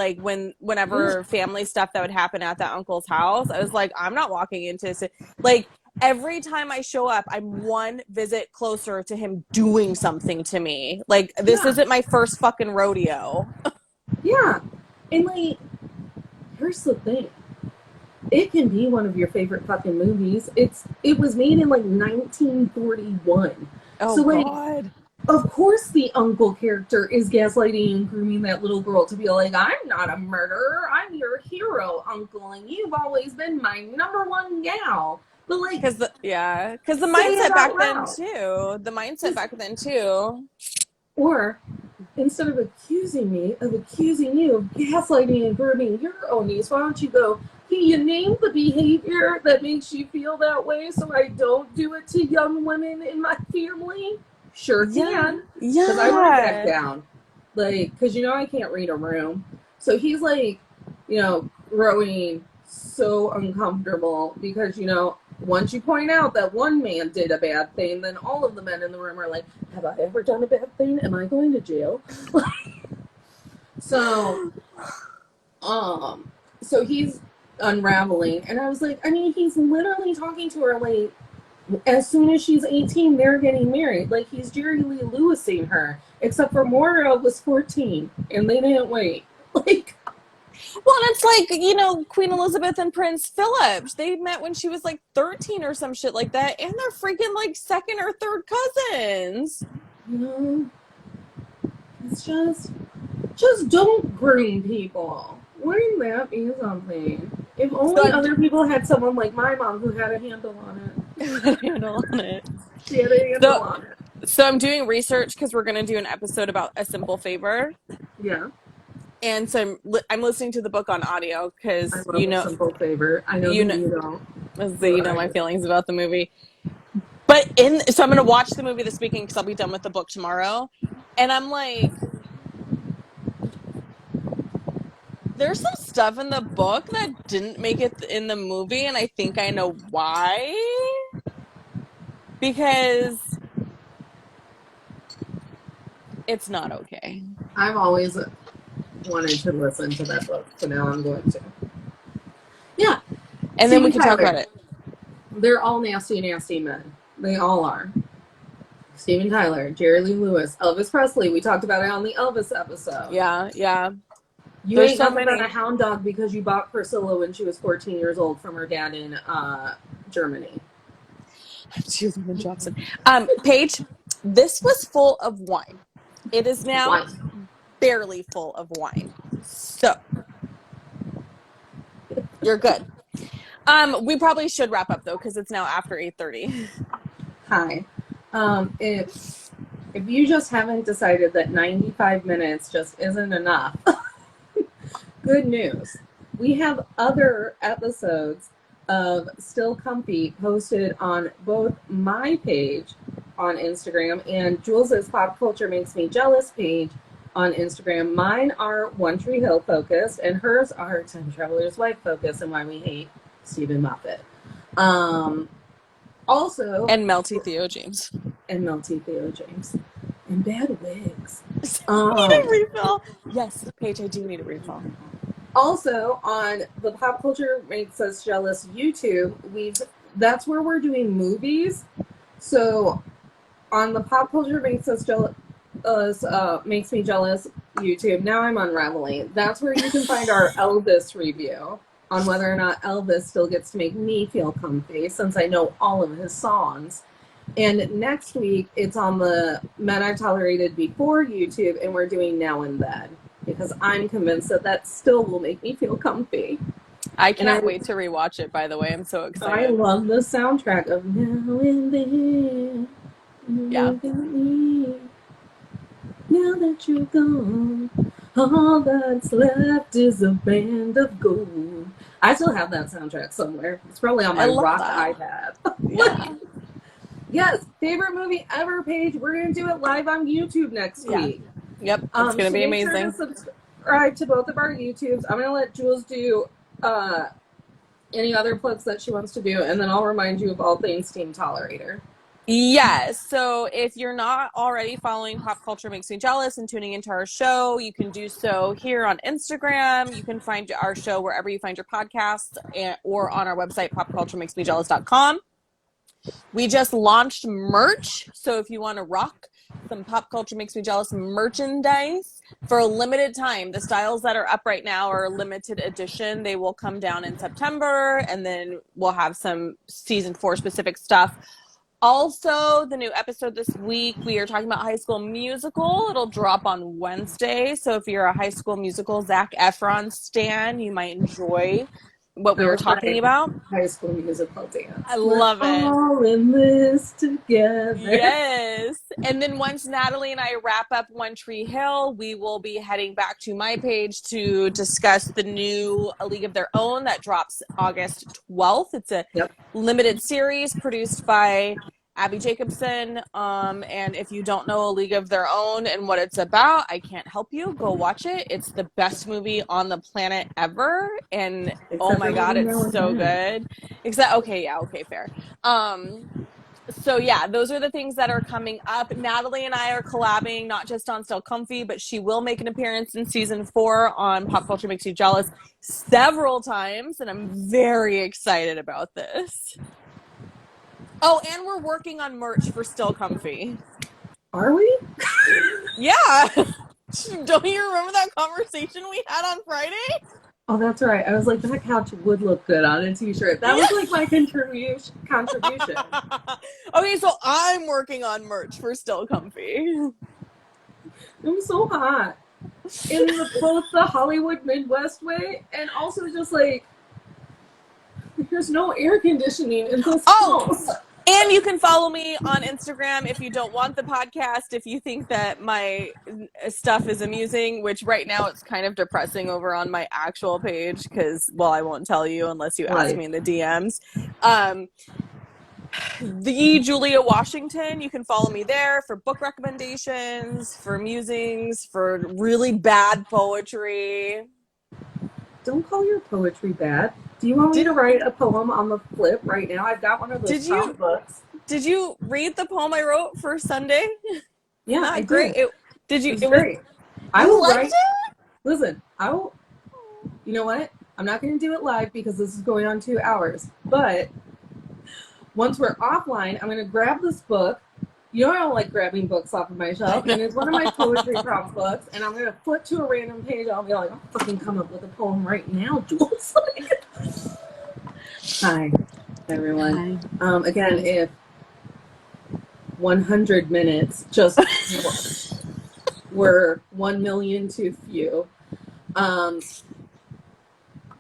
Whenever family stuff that would happen at that uncle's house, I was like, I'm not walking into this. Every time I show up, I'm one visit closer to him doing something to me. This isn't my first fucking rodeo. Yeah, and here's the thing. It can be one of your favorite fucking movies. It was made in 1941. Oh, so God. Of course the uncle character is gaslighting and grooming that little girl to be like, I'm not a murderer. I'm your hero, uncle, and you've always been my number one gal. But because the mindset back then too. Or instead of accusing me of accusing you of gaslighting and grooming your own niece, why don't you go, can you name the behavior that makes you feel that way so I don't do it to young women in my family? Sure can. Yeah. Because I wrote that down. Because I can't read a room. So he's growing so uncomfortable because, once you point out that one man did a bad thing, then all of the men in the room are like, have I ever done a bad thing? Am I going to jail? So he's unraveling. And I was like, he's literally talking to her as soon as she's 18, they're getting married. He's Jerry Lee Lewising her. Except for Moira was 14, and they didn't wait. Well, and it's like, you know, Queen Elizabeth and Prince Philip. They met when she was like 13 or some shit like that, and they're freaking like second or third cousins. You know, it's just don't groom people. Wouldn't that be something? If only other people had someone like my mom who had a handle on it. She had a handle on it. So I'm doing research because we're going to do an episode about A Simple Favor. Yeah. And so I'm listening to the book on audio because, you know, A Simple Favor. I know you don't. So you know my feelings about the movie. But so I'm going to watch the movie this weekend because I'll be done with the book tomorrow. And I'm like, there's some stuff in the book that didn't make it in the movie, and I think I know why. Because it's not okay. I've always wanted to listen to that book, so now I'm going to. Yeah. And then we can talk about it. They're all nasty, nasty men. They all are. Steven Tyler, Jerry Lee Lewis, Elvis Presley. We talked about it on the Elvis episode. Yeah. You ain't nothing but a hound dog because you bought Priscilla when she was 14 years old from her dad in Germany. Julian Johnson. Paige, this was full of wine. It is now barely full of wine. So you're good. We probably should wrap up though because it's now after 8:30. Hi. If you just haven't decided that 95 minutes just isn't enough, good news. We have other episodes of Still Comfy posted on both my page on Instagram and Jules's Pop Culture Makes Me Jealous page on Instagram. Mine are One Tree Hill focused and hers are Time Traveler's Wife focused and why we hate Stephen Moffat. Also... And Melty Theo James. And bad wigs. Need a refill. Yes, Paige, I do need a refill. Also, on the Pop Culture Makes Us Jealous YouTube, that's where we're doing movies. So, on the Pop Culture Makes Me Jealous YouTube, now I'm unraveling. That's where you can find our Elvis review on whether or not Elvis still gets to make me feel comfy, since I know all of his songs. And next week, it's on the Men I've Tolerated Before YouTube, and we're doing Now and Then. Because I'm convinced that still will make me feel comfy. I can't wait to rewatch it, by the way. I'm so excited. I love the soundtrack of Now and Then. Yeah. Now that you're gone, all that's left is a band of gold. I still have that soundtrack somewhere. It's probably on my rock iPad. Yeah. Yes, favorite movie ever, Paige. We're going to do it live on YouTube next week. Yep, it's going to be amazing. Make sure to subscribe to both of our YouTubes. I'm going to let Jules do any other plugs that she wants to do, and then I'll remind you of all things Team Tolerator. Yes, so if you're not already following Pop Culture Makes Me Jealous and tuning into our show, you can do so here on Instagram. You can find our show wherever you find your podcasts or on our website, popculturemakesmejealous.com. We just launched merch, so if you want to rock some Pop Culture Makes Me Jealous merchandise for a limited time. The styles that are up right now are limited edition. They will come down in September, and then we'll have some season 4 specific stuff. Also, the new episode this week, we are talking about High School Musical. It'll drop on Wednesday, so if you're a High School Musical Zac Efron stan, you might enjoy what we were talking about. High School Musical dance. I love it. All in this together. Yes. And then once Natalie and I wrap up One Tree Hill, we will be heading back to my page to discuss the new A League of Their Own that drops August 12th. It's a limited series produced by Abby Jacobson. And if you don't know A League of Their Own and what it's about, I can't help you. Go watch it. It's the best movie on the planet ever. And oh my God, it's so good. Okay, fair. So yeah, those are the things that are coming up. Natalie and I are collabing, not just on Still Comfy, but she will make an appearance in season 4 on Pop Culture Makes You Jealous several times. And I'm very excited about this. Oh, and we're working on merch for Still Comfy. Are we? Yeah. Don't you remember that conversation we had on Friday? Oh, that's right. I was like, that couch would look good on a t-shirt. That was like my contribution. Okay, so I'm working on merch for Still Comfy. I'm so hot. In both the Hollywood Midwest way and also just like, there's no air conditioning in this house. And you can follow me on Instagram if you don't want the podcast, if you think that my stuff is amusing, which right now it's kind of depressing over on my actual page because, well, I won't tell you unless you ask me in the DMs. The Julia Washington, you can follow me there for book recommendations, for musings, for really bad poetry. Don't call your poetry bad. Do you want me to write a poem on the flip right now? I've got one of those sound books. Did you read the poem I wrote for Sunday? Yeah, I great. did. Did you? It was great. I will liked write. It? Listen, I will. You know what? I'm not going to do it live because this is going on 2 hours. But once we're offline, I'm going to grab this book. You know I don't like grabbing books off of my shelf, and it's one of my poetry prompt books, and I'm going to flip to a random page, and I'll be like, I'll fucking come up with a poem right now, Jules. Hi, everyone. Hi. Again, if 100 minutes just were 1 million too few, I'm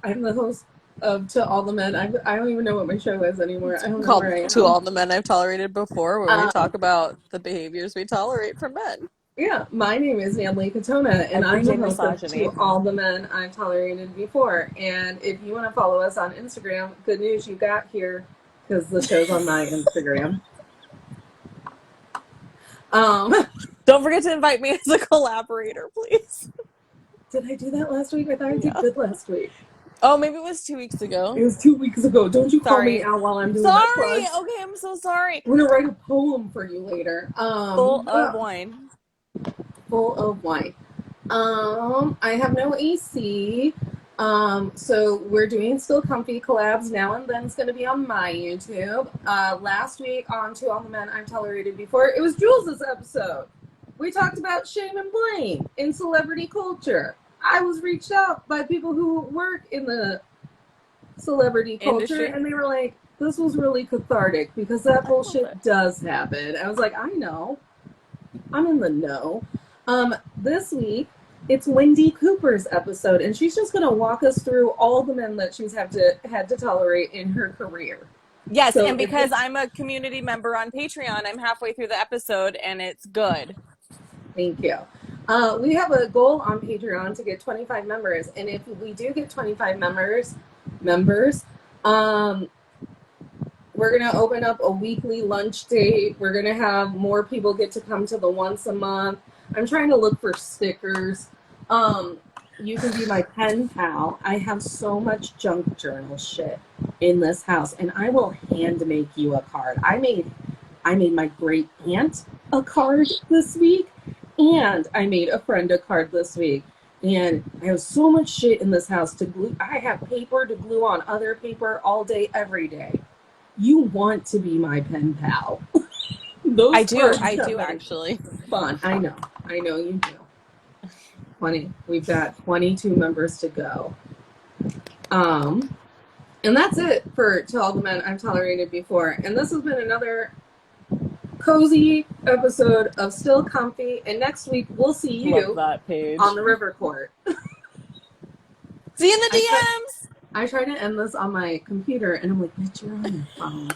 the host of To All the Men. I don't even know what my show is anymore. I don't know where I am. To All the Men I've Tolerated Before, where we talk about the behaviors we tolerate from men. Yeah, my name is Natalie Katona, and I'm the host of To All the Men I've Tolerated Before. And if you want to follow us on Instagram, good news you got here, because the show's on my Instagram. Don't forget to invite me as a collaborator, please. Did I do that last week? I thought I did good last week. Oh, maybe it was 2 weeks ago. It was 2 weeks ago. Don't you call me out while I'm doing that plug. Okay, I'm so sorry. I'm going to write a poem for you later. Full of wine. Full of wine. I have no AC. So we're doing Still Comfy collabs now and then. It's going to be on my YouTube. Last week on To All the Men I've Tolerated Before, it was Jules' episode. We talked about shame and blame in celebrity culture. I was reached out by people who work in the celebrity culture, and they were like, this was really cathartic because that bullshit does happen. I was like, I know. I'm in the know. This week, it's Wendy Cooper's episode, and she's just going to walk us through all the men that she's had to tolerate in her career. Yes, so, and because I'm a community member on Patreon, I'm halfway through the episode, and it's good. Thank you. We have a goal on Patreon to get 25 members, and if we do get 25 members, we're going to open up a weekly lunch date. We're going to have more people get to come to the once a month. I'm trying to look for stickers. You can be my pen pal. I have so much junk journal shit in this house, and I will hand make you a card. I made my great aunt a card this week, and I made a friend a card this week. And I have so much shit in this house to glue. I have paper to glue on other paper all day, every day. You want to be my pen pal. I do actually. Fun. I know you do. 20. We've got 22 members to go. And that's it for To All the Men I've Tolerated Before. And this has been another cozy episode of Still Comfy. And next week we'll see you on the River Court. See you in the DMs. I tried to end this on my computer, and I'm like, bitch, you're on your phone.